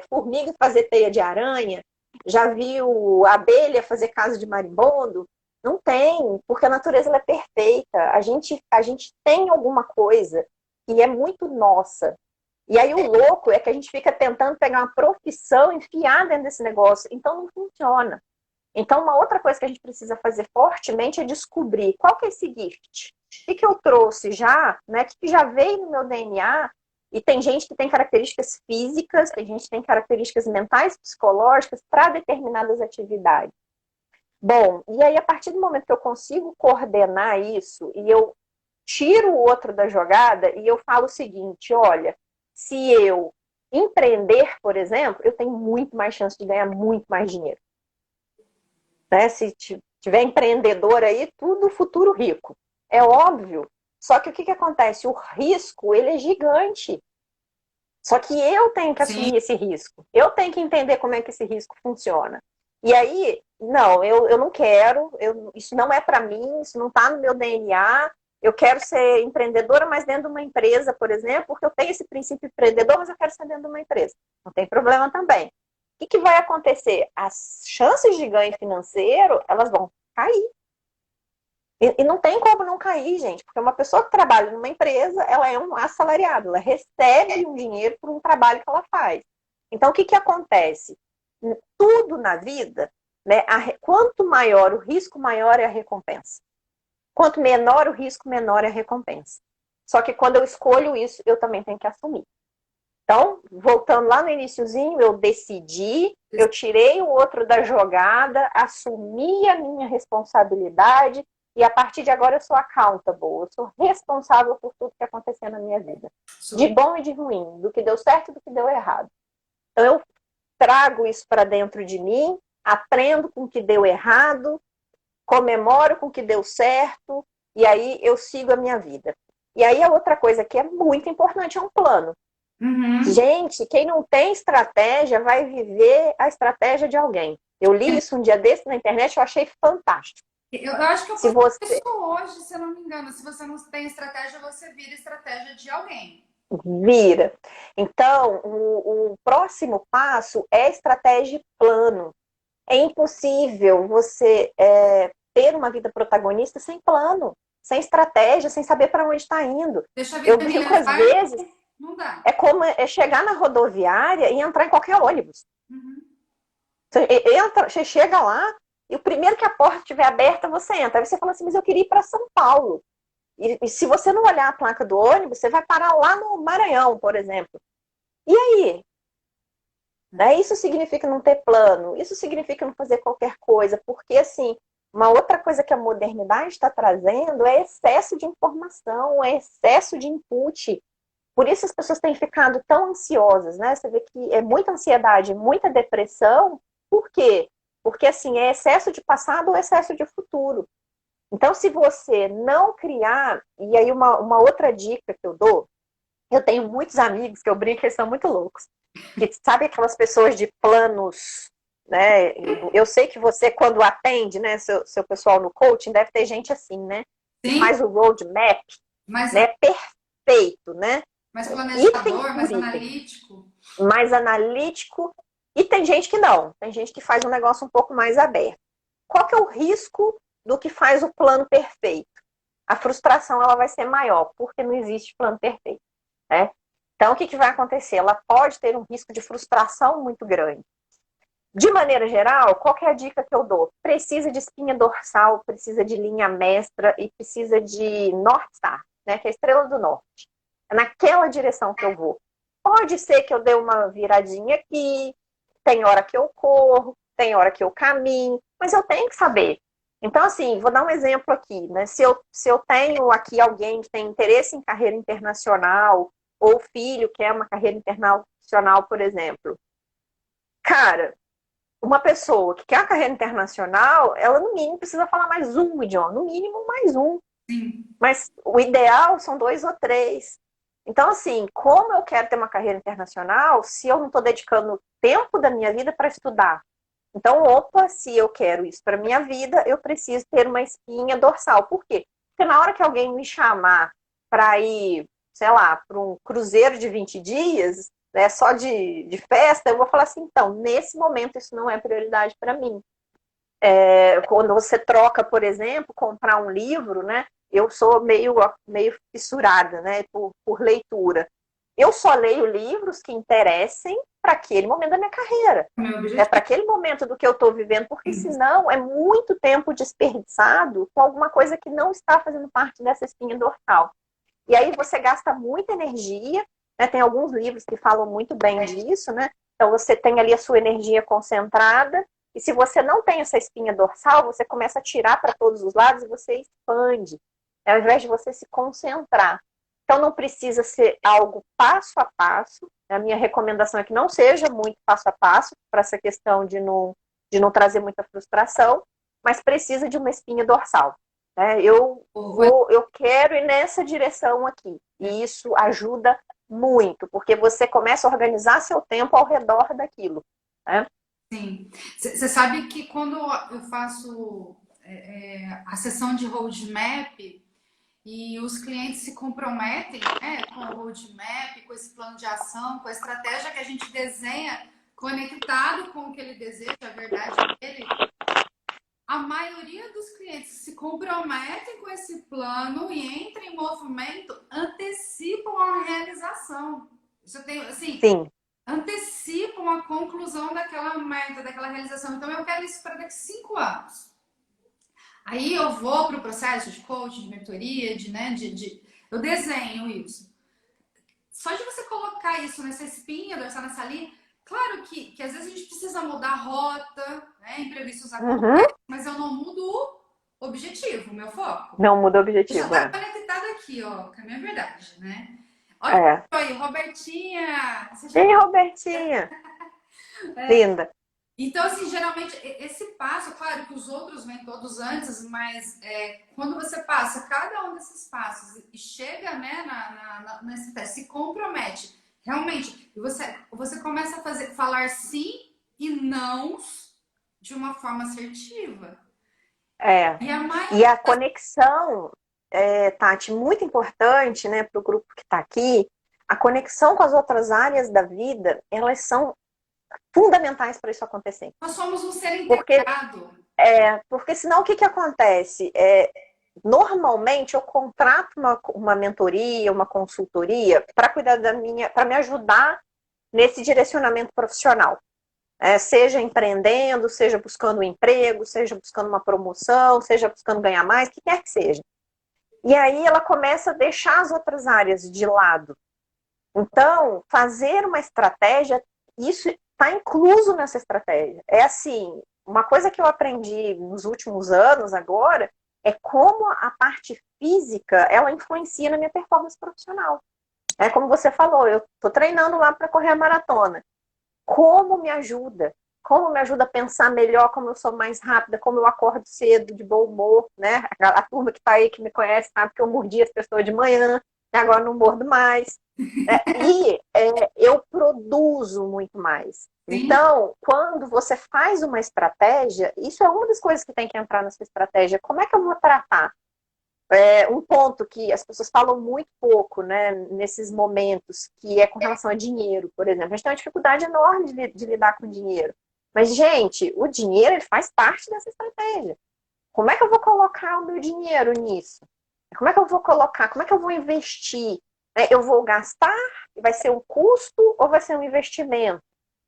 formiga fazer teia de aranha? Já viu abelha fazer casa de marimbondo? Não tem, porque a natureza ela é perfeita. A gente tem alguma coisa que é muito nossa. E aí o louco é que a gente fica tentando pegar uma profissão e enfiar dentro desse negócio. Então não funciona. Então, uma outra coisa que a gente precisa fazer fortemente é descobrir qual que é esse gift. O que eu trouxe já, né? O que já veio no meu DNA E tem gente que tem características físicas, tem gente que tem características mentais, psicológicas para determinadas atividades. Bom, e aí a partir do momento que eu consigo coordenar isso e eu tiro o outro da jogada e eu falo o seguinte, olha, se eu empreender, por exemplo, eu tenho muito mais chance de ganhar muito mais dinheiro. Né? Se tiver empreendedor aí, tudo futuro rico. É óbvio. Só que o que acontece? O risco, ele é gigante. Só que eu tenho que Sim. assumir esse risco. Eu tenho que entender como é que esse risco funciona. E aí, não, eu não quero, isso não é para mim, isso não está no meu DNA. Eu quero ser empreendedora, mas dentro de uma empresa, por exemplo, porque eu tenho esse princípio empreendedor, mas eu quero ser dentro de uma empresa. Não tem problema também. O que vai acontecer? As chances de ganho financeiro, elas vão cair. E não tem como não cair, gente, porque uma pessoa que trabalha numa empresa, ela é um assalariado, ela recebe um dinheiro por um trabalho que ela faz. Então, o que acontece? Tudo na vida, né, quanto maior o risco, maior é a recompensa. Quanto menor o risco, menor é a recompensa. Só que quando eu escolho isso, eu também tenho que assumir. Então, voltando lá no iniciozinho, eu decidi, eu tirei o outro da jogada, assumi a minha responsabilidade e a partir de agora eu sou accountable, eu sou responsável por tudo que aconteceu na minha vida. De bom e de ruim, do que deu certo e do que deu errado. Então, eu trago isso para dentro de mim, aprendo com o que deu errado, comemoro com o que deu certo e aí eu sigo a minha vida. E aí a outra coisa que é muito importante é um plano. Uhum. Gente, quem não tem estratégia vai viver a estratégia de alguém. Eu li isso um dia desse na internet, eu achei fantástico. Eu acho que eu Se posso você isso hoje, se eu não me engano. Se você não tem estratégia, você vira estratégia de alguém. vira. Então, o próximo passo é estratégia e plano. É impossível você ter uma vida protagonista sem plano, sem estratégia, sem saber para onde está indo. Deixa a Eu vida me brinco às levar, vezes, não dá. é como chegar na rodoviária e entrar em qualquer ônibus. Uhum. Você chega lá e o primeiro que a porta estiver aberta, você entra. Aí você fala assim, mas eu queria ir para São Paulo. E se você não olhar a placa do ônibus, você vai parar lá no Maranhão, por exemplo. E aí? Né? Isso significa não ter plano, isso significa não fazer qualquer coisa, porque assim, uma outra coisa que a modernidade está trazendo é excesso de informação, é excesso de input. Por isso as pessoas têm ficado tão ansiosas, né? Você vê que é muita ansiedade, muita depressão. Por quê? Porque assim, é excesso de passado ou excesso de futuro. Então, se você não criar, e aí uma outra dica que eu dou, eu tenho muitos amigos que eu brinco que eles são muito loucos. Que sabe aquelas pessoas de planos, né? Eu sei que você, quando atende, né, seu pessoal no coaching, deve ter gente assim, né? Que Sim, faz o roadmap, mas, né? Perfeito, né? mas Item planejador, por mais item. analítico. Mais analítico. E tem gente que não. Tem gente que faz um negócio um pouco mais aberto. Qual que é o risco do que faz o plano perfeito? A frustração ela vai ser maior, porque não existe plano perfeito. Né? Então, o que vai acontecer? Ela pode ter um risco de frustração muito grande. De maneira geral, qual que é a dica que eu dou? Precisa de espinha dorsal, precisa de linha mestra e precisa de North Star, né? Que é a estrela do norte. É naquela direção que eu vou. Pode ser que eu dê uma viradinha aqui, tem hora que eu corro, tem hora que eu caminho, mas eu tenho que saber. Então, assim, vou dar um exemplo aqui, né? Se eu tenho aqui alguém que tem interesse em carreira internacional, ou filho que é uma carreira internacional, por exemplo. Cara, uma pessoa que quer uma carreira internacional, ela no mínimo precisa falar mais um idioma, no mínimo mais um. Sim. Mas o ideal são 2 ou 3. Então, assim, como eu quero ter uma carreira internacional, se eu não estou dedicando tempo da minha vida para estudar? Então, opa, se eu quero isso para minha vida, eu preciso ter uma espinha dorsal. Por quê? Porque na hora que alguém me chamar para ir, sei lá, para um cruzeiro de 20 dias, né, só de festa, eu vou falar assim, então, nesse momento isso não é prioridade para mim. Quando você troca, por exemplo, comprar um livro, né? Eu sou meio fissurada, né, por leitura. Eu só leio livros que interessem para aquele momento da minha carreira. Meu É para objetivo. aquele momento do que eu estou vivendo, porque senão é muito tempo desperdiçado com alguma coisa que não está fazendo parte dessa espinha dorsal. E aí você gasta muita energia, né? Tem alguns livros que falam muito bem disso, né? Então você tem ali a sua energia concentrada, e se você não tem essa espinha dorsal, você começa a tirar para todos os lados e você expande, ao invés de você se concentrar. Então não precisa ser algo passo a passo. A minha recomendação é que não seja muito passo a passo, para essa questão de não trazer muita frustração, mas precisa de uma espinha dorsal. Né? Eu quero ir nessa direção aqui. E isso ajuda muito, porque você começa a organizar seu tempo ao redor daquilo. Né? Sim. Você sabe que quando eu faço a sessão de roadmap e os clientes se comprometem, né, com o roadmap, com esse plano de ação, com a estratégia que a gente desenha, conectado com o que ele deseja, a verdade dele, a maioria dos clientes se comprometem com esse plano e entram em movimento, antecipam a realização. Isso eu tenho, assim, Sim. antecipam a conclusão daquela meta, daquela realização. Então, eu quero isso para daqui a 5 anos. Aí eu vou para o processo de coaching, de mentoria, eu desenho isso. Só de você colocar isso nessa espinha, dorsal nessa linha, claro que às vezes a gente precisa mudar a rota, né? Imprevistos acontecem, mas eu não mudo o objetivo, o meu foco. Não muda o objetivo. Já está conectado aqui, ó, com a minha verdade, né? Olha aí, Robertinha! Ei, Robertinha! Linda! Então, assim, geralmente, esse passo, claro que os outros vêm todos antes, mas quando você passa cada um desses passos e chega, né, nesse teste, se compromete, realmente, e você começa a falar sim e não de uma forma assertiva. E a conexão, Tati, muito importante, né, para o grupo que está aqui, a conexão com as outras áreas da vida, elas são fundamentais para isso acontecer. Nós somos um ser integrado. Porque senão o que acontece? Normalmente eu contrato uma mentoria, uma consultoria para cuidar para me ajudar nesse direcionamento profissional. Seja empreendendo, seja buscando um emprego, seja buscando uma promoção, seja buscando ganhar mais, o que quer que seja. E aí ela começa a deixar as outras áreas de lado. Então, fazer uma estratégia, isso está incluso nessa estratégia. É assim, uma coisa que eu aprendi nos últimos anos agora é como a parte física, ela influencia na minha performance profissional. É como você falou, eu estou treinando lá para correr a maratona. Como me ajuda? Como me ajuda a pensar melhor, como eu sou mais rápida, como eu acordo cedo, de bom humor, né? A turma que está aí, que me conhece, sabe que eu mordia as pessoas de manhã, e agora não mordo mais. Eu produzo muito mais. Sim. Então, quando você faz uma estratégia, isso é uma das coisas que tem que entrar nessa estratégia. Como é que eu vou tratar? Um ponto que as pessoas falam muito pouco, né, nesses momentos, que é com relação a dinheiro, por exemplo. A gente tem uma dificuldade enorme de lidar com dinheiro. Mas, gente, o dinheiro ele faz parte dessa estratégia. Como é que eu vou colocar o meu dinheiro nisso? Como é que eu vou colocar? Como é que eu vou investir? Eu vou gastar? Vai ser um custo ou vai ser um investimento?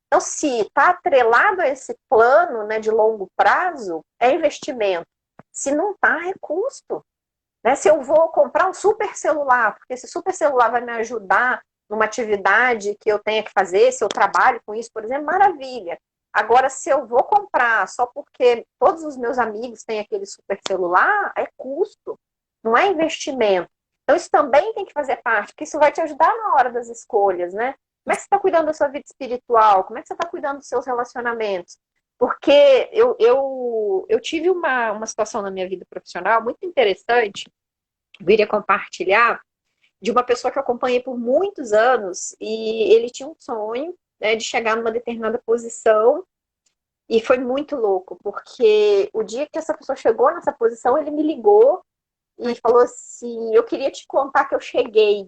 Então, se está atrelado a esse plano, né, de longo prazo, é investimento. Se não está, é custo. Né? Se eu vou comprar um super celular, porque esse super celular vai me ajudar numa atividade que eu tenha que fazer, se eu trabalho com isso, por exemplo, maravilha. Agora, se eu vou comprar só porque todos os meus amigos têm aquele super celular, é custo, não é investimento. Então, isso também tem que fazer parte, porque isso vai te ajudar na hora das escolhas, né? Como é que você está cuidando da sua vida espiritual? Como é que você está cuidando dos seus relacionamentos? Porque eu tive uma situação na minha vida profissional muito interessante, eu iria compartilhar, de uma pessoa que eu acompanhei por muitos anos, e ele tinha um sonho, né, de chegar numa determinada posição, e foi muito louco, porque o dia que essa pessoa chegou nessa posição, ele me ligou e falou assim, eu queria te contar que eu cheguei,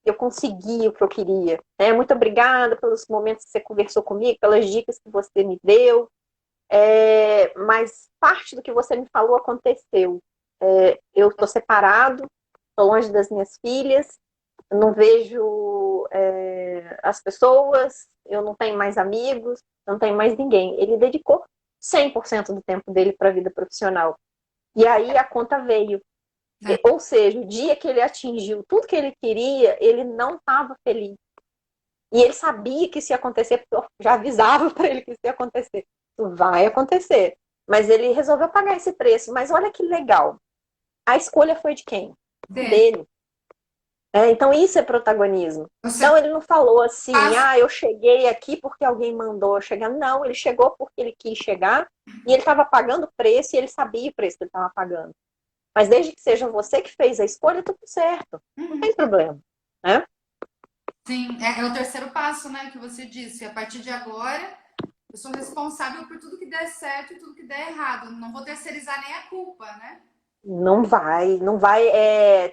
eu consegui o que eu queria. Muito obrigada pelos momentos que você conversou comigo, pelas dicas que você me deu, mas parte do que você me falou aconteceu. Eu estou separado, estou longe das minhas filhas, não vejo as pessoas, eu não tenho mais amigos, não tenho mais ninguém. Ele dedicou 100% do tempo dele para a vida profissional. E aí a conta veio. Ou seja, o dia que ele atingiu tudo que ele queria, ele não estava feliz. E ele sabia que isso ia acontecer, porque eu já avisava para ele que isso ia acontecer. Isso vai acontecer. Mas ele resolveu pagar esse preço. Mas olha que legal. A escolha foi de quem? Dele. Dele. Então isso é protagonismo. Você Então ele não falou assim, passa. ah, eu cheguei aqui porque alguém mandou eu chegar. Não, ele chegou porque ele quis chegar e ele estava pagando o preço e ele sabia o preço que ele estava pagando. Mas desde que seja você que fez a escolha, tudo certo. Não Uhum. tem problema. Né? Sim, é o terceiro passo, né, que você disse. A partir de agora, eu sou responsável por tudo que der certo e tudo que der errado. Não vou terceirizar nem a culpa, né? Não vai, não vai.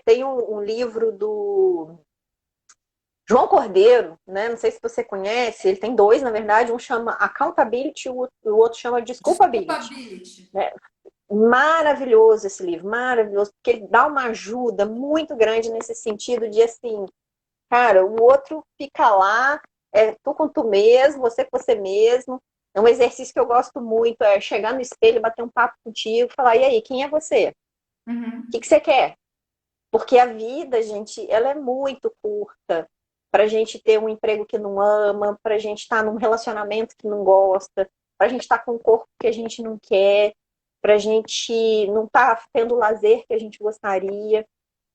Tem um livro do João Cordeiro, né? Não sei se você conhece, ele tem dois, na verdade, um chama Accountability, o outro chama Desculpability. Desculpability. Né? Maravilhoso esse livro, maravilhoso, porque ele dá uma ajuda muito grande nesse sentido de assim, cara, o outro fica lá, tu com tu mesmo, você com você mesmo. É um exercício que eu gosto muito, é chegar no espelho, bater um papo contigo, falar, e aí, quem é você? Uhum. O que você quer? Porque a vida, gente, ela é muito curta para a gente ter um emprego que não ama, para a gente estar num relacionamento que não gosta, para a gente estar com um corpo que a gente não quer, para a gente não estar tendo o lazer que a gente gostaria.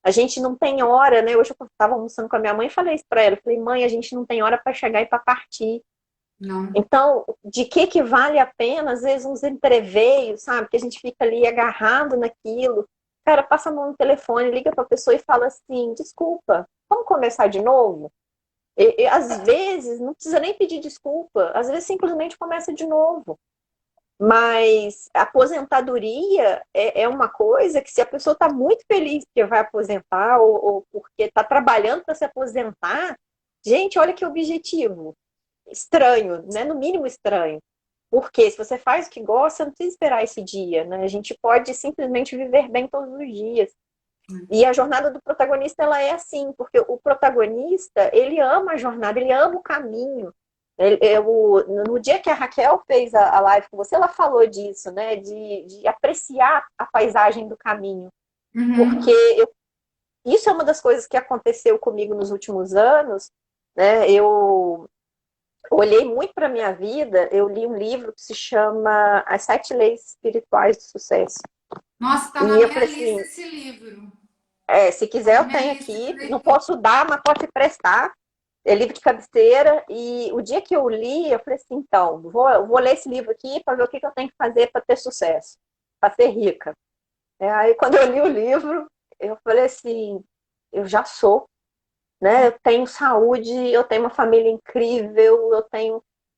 A gente não tem hora, né? Hoje eu estava almoçando com a minha mãe e falei isso para ela. Eu falei, mãe, a gente não tem hora para chegar e para partir. Não. Então, de que vale a pena, às vezes, uns entreveios, sabe? Que a gente fica ali agarrado naquilo. Cara, passa a mão no telefone, liga para a pessoa e fala assim: desculpa, vamos começar de novo? Às vezes, não precisa nem pedir desculpa, às vezes simplesmente começa de novo. Mas a aposentadoria é uma coisa que, se a pessoa está muito feliz porque vai aposentar ou porque está trabalhando para se aposentar, gente, olha que objetivo estranho, né? No mínimo estranho. Porque se você faz o que gosta, não precisa esperar esse dia, né? A gente pode simplesmente viver bem todos os dias. E a jornada do protagonista, ela é assim, porque o protagonista, ele ama a jornada, ele ama o caminho. No dia que a Raquel fez a live com você, ela falou disso, né? De apreciar a paisagem do caminho. Porque Uhum. isso é uma das coisas que aconteceu comigo nos últimos anos, né? Eu olhei muito para a minha vida, eu li um livro que se chama As Sete Leis Espirituais do Sucesso. Nossa, tá na E eu minha falei lista assim, esse livro. se Tá quiser na eu minha tenho lista de aqui, não leitura. posso dar, mas posso emprestar. É livro de cabeceira. E o dia que eu li, eu falei assim, então, vou ler esse livro aqui para ver o que eu tenho que fazer para ter sucesso, para ser rica. Aí quando eu li o livro, eu falei assim, eu já sou, né? Eu tenho saúde, eu tenho uma família incrível,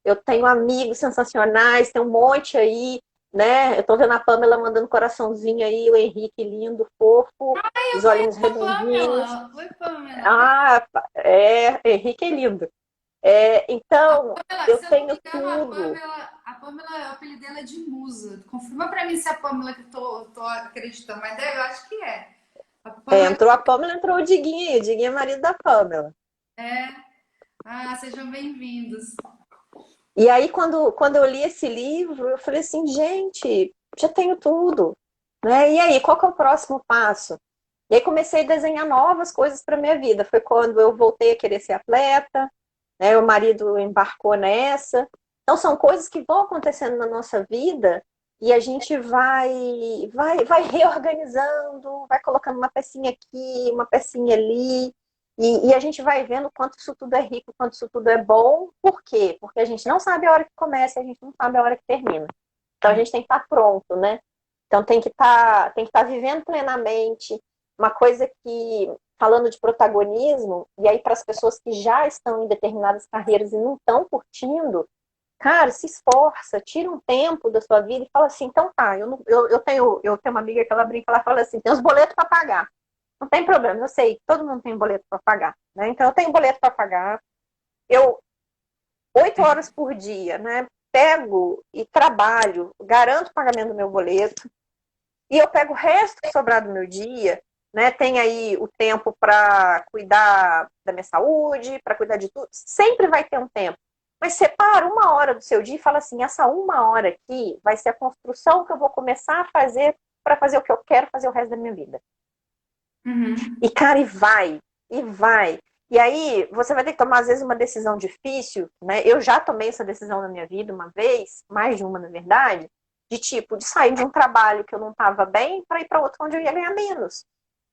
eu tenho amigos sensacionais, tem um monte aí, né? Eu tô vendo a Pamela mandando coraçãozinho aí, o Henrique lindo, fofo, os Eu olhinhos conheço a redondinhos. Pamela. Oi, Pamela. Ah, Henrique é lindo. Então, Pamela, eu se eu não me tenho engano, tudo. A Pamela, o apelido dela é de Musa. Confirma pra mim se é a Pamela que tô acreditando, mas eu acho que é. A Pamela Entrou a Pamela, entrou o Diguinho é marido da Pamela. é. Ah, sejam bem-vindos. E aí, quando eu li esse livro, eu falei assim, gente, já tenho tudo, né? E aí, qual que é o próximo passo? E aí comecei a desenhar novas coisas para minha vida. Foi quando eu voltei a querer ser atleta, né? O marido embarcou nessa. Então, são coisas que vão acontecendo na nossa vida e a gente vai reorganizando, vai colocando uma pecinha aqui, uma pecinha ali. E a gente vai vendo quanto isso tudo é rico, quanto isso tudo é bom. Por quê? Porque a gente não sabe a hora que começa e a gente não sabe a hora que termina. Então a gente tem que estar pronto, né? Então tem que estar vivendo plenamente. Uma coisa que, falando de protagonismo, e aí para as pessoas que já estão em determinadas carreiras e não estão curtindo, cara, se esforça, tira um tempo da sua vida e fala assim, então tá, eu tenho uma amiga que ela brinca, ela fala assim, tem os boletos para pagar. Não tem problema, eu sei, todo mundo tem boleto para pagar, né? Então eu tenho boleto para pagar. Eu 8 horas por dia, né? Pego e trabalho, garanto o pagamento do meu boleto e eu pego o resto que sobrar do meu dia, né? Tem aí o tempo para cuidar da minha saúde, para cuidar de tudo. Sempre vai ter um tempo. Mas separa 1 hora do seu dia e fala assim: essa 1 hora aqui vai ser a construção que eu vou começar a fazer para fazer o que eu quero fazer o resto da minha vida. Uhum. E, cara, e vai, e vai. E aí, você vai ter que tomar, às vezes, uma decisão difícil, né? Eu já tomei essa decisão na minha vida uma vez, mais de uma, na verdade, de tipo, de sair de um trabalho que eu não estava bem para ir para outro onde eu ia ganhar menos.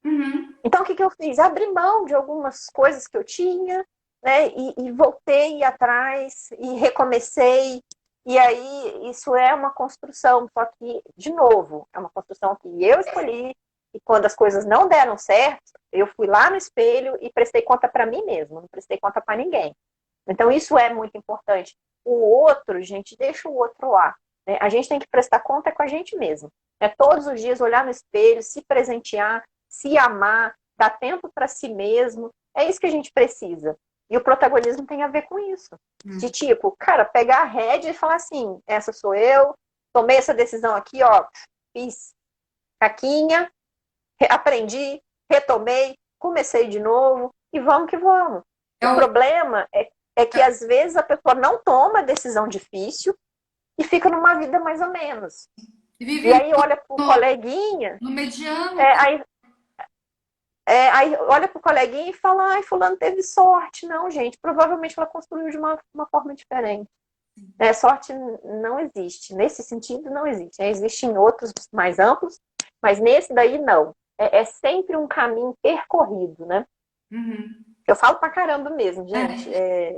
Uhum. Então, o que que eu fiz? Abri mão de algumas coisas que eu tinha, né? E voltei atrás e recomecei. E aí, isso é uma construção, só que, de novo, é uma construção que eu escolhi. E quando as coisas não deram certo, eu fui lá no espelho e prestei conta para mim mesma, não prestei conta para ninguém. Então, isso é muito importante. O outro, gente, deixa o outro lá. Né? A gente tem que prestar conta com a gente mesmo. É todos os dias olhar no espelho, se presentear, se amar, dar tempo para si mesmo. É isso que a gente precisa. E o protagonismo tem a ver com isso. De Uhum. tipo, cara, pegar a rédea e falar assim, essa sou eu, tomei essa decisão aqui, ó, fiz caquinha, aprendi, retomei, comecei de novo e vamos que vamos. É O o, problema é que às vezes a pessoa não toma decisão difícil e fica numa vida mais ou menos. E vive aí olha pro no, coleguinha, no mediano. é, aí aí olha pro coleguinha e fala, ai, fulano teve sorte. Não, gente, provavelmente ela construiu de uma forma diferente. Sorte não existe. Nesse sentido, não existe. Existe em outros mais amplos, mas nesse daí, não. É sempre um caminho percorrido, né? Uhum. Eu falo pra caramba mesmo, gente.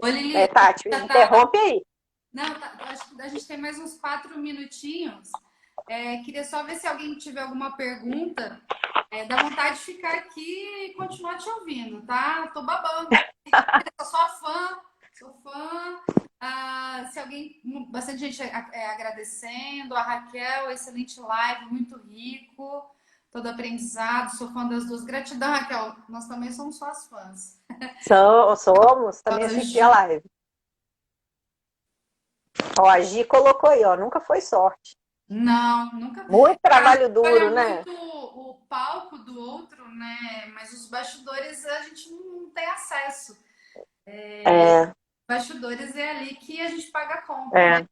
Ô, Lili, Tati, já tá. interrompe aí. Não, acho que a gente tem mais uns 4 minutinhos. Queria só ver se alguém tiver alguma pergunta. Dá vontade de ficar aqui e continuar te ouvindo, tá? Tô babando. Eu sou fã, sou fã. Se alguém, bastante gente agradecendo. A Raquel, excelente live, muito rico, todo aprendizado. Sou fã das duas. Gratidão, Raquel. Nós também somos suas fãs. Somos, também Rosa, assisti a live. Ó, a Gi colocou aí, ó, nunca foi sorte. não, nunca. Muito A gente trabalho olha duro, né? muito o palco do outro, né? Mas os bastidores a gente não tem acesso. É, Bastidores é ali que a gente paga a conta, né?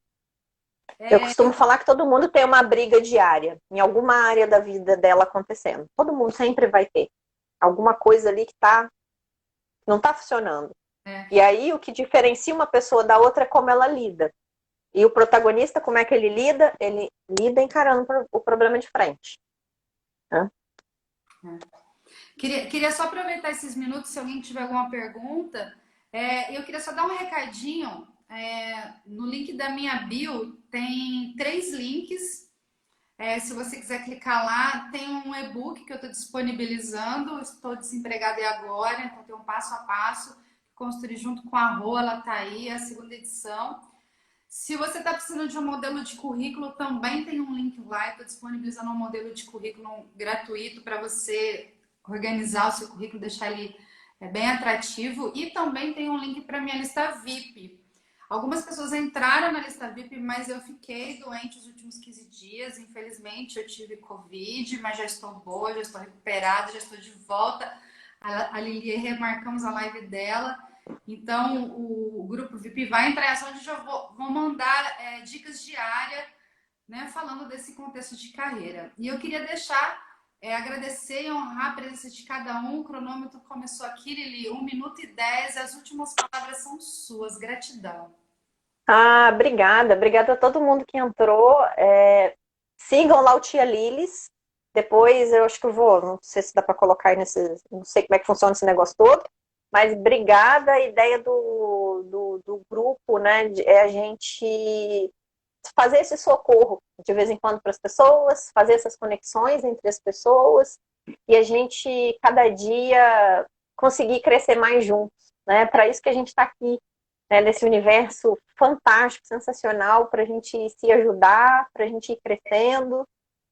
é. Eu costumo falar que todo mundo tem uma briga diária, em alguma área da vida dela acontecendo. Todo mundo sempre vai ter alguma coisa ali que não está funcionando. É, E aí o que diferencia uma pessoa da outra é como ela lida. E o protagonista, como é que ele lida? Ele lida encarando o problema de frente. Né? queria só aproveitar esses minutos, se alguém tiver alguma pergunta. Eu queria só dar um recadinho. No link da minha bio tem 3 links. Se você quiser clicar lá, tem um e-book que eu estou disponibilizando. Estou desempregada agora, então tem um passo a passo. Construir junto com a Rô, ela está aí, a segunda edição. Se você está precisando de um modelo de currículo, também tem um link lá. Estou disponibilizando um modelo de currículo gratuito para você organizar o seu currículo, deixar ele bem atrativo. E também tem um link para minha lista VIP. Algumas pessoas entraram na lista VIP, mas eu fiquei doente os últimos 15 dias. Infelizmente, eu tive Covid, mas já estou boa, já estou recuperada, já estou de volta. A Lili, remarcamos a live dela. Então, o grupo VIP vai entrar em ação, onde eu vou mandar dicas diárias, né, falando desse contexto de carreira. E eu queria agradecer e honrar a presença de cada um. O cronômetro começou aqui, Lili, 1 minuto e 10. As últimas palavras são suas. Gratidão. Ah, obrigada. Obrigada a todo mundo que entrou. Sigam lá o Tia Lilis. Depois eu acho que eu vou, não sei se dá para colocar aí não sei como é que funciona esse negócio todo, mas obrigada. A ideia do grupo, né, é a gente fazer esse socorro de vez em quando para as pessoas, fazer essas conexões entre as pessoas e a gente, cada dia, conseguir crescer mais juntos, né? Para isso que a gente está aqui, né? Nesse universo fantástico, sensacional, para a gente se ajudar, para a gente ir crescendo,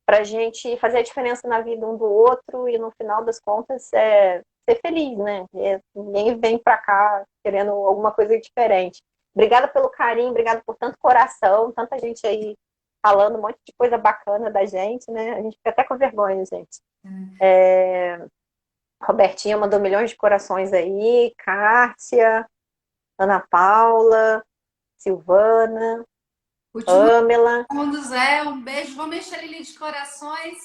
para a gente fazer a diferença na vida um do outro e, no final das contas, ser feliz, né? Ninguém vem para cá querendo alguma coisa diferente. Obrigada pelo carinho, obrigada por tanto coração, tanta gente aí falando um monte de coisa bacana da gente, né? A gente fica até com vergonha, gente. Robertinha mandou milhões de corações aí, Kátia, Ana Paula, Silvana, Último Pamela. segundos, um beijo. Vamos encher a Lili de corações.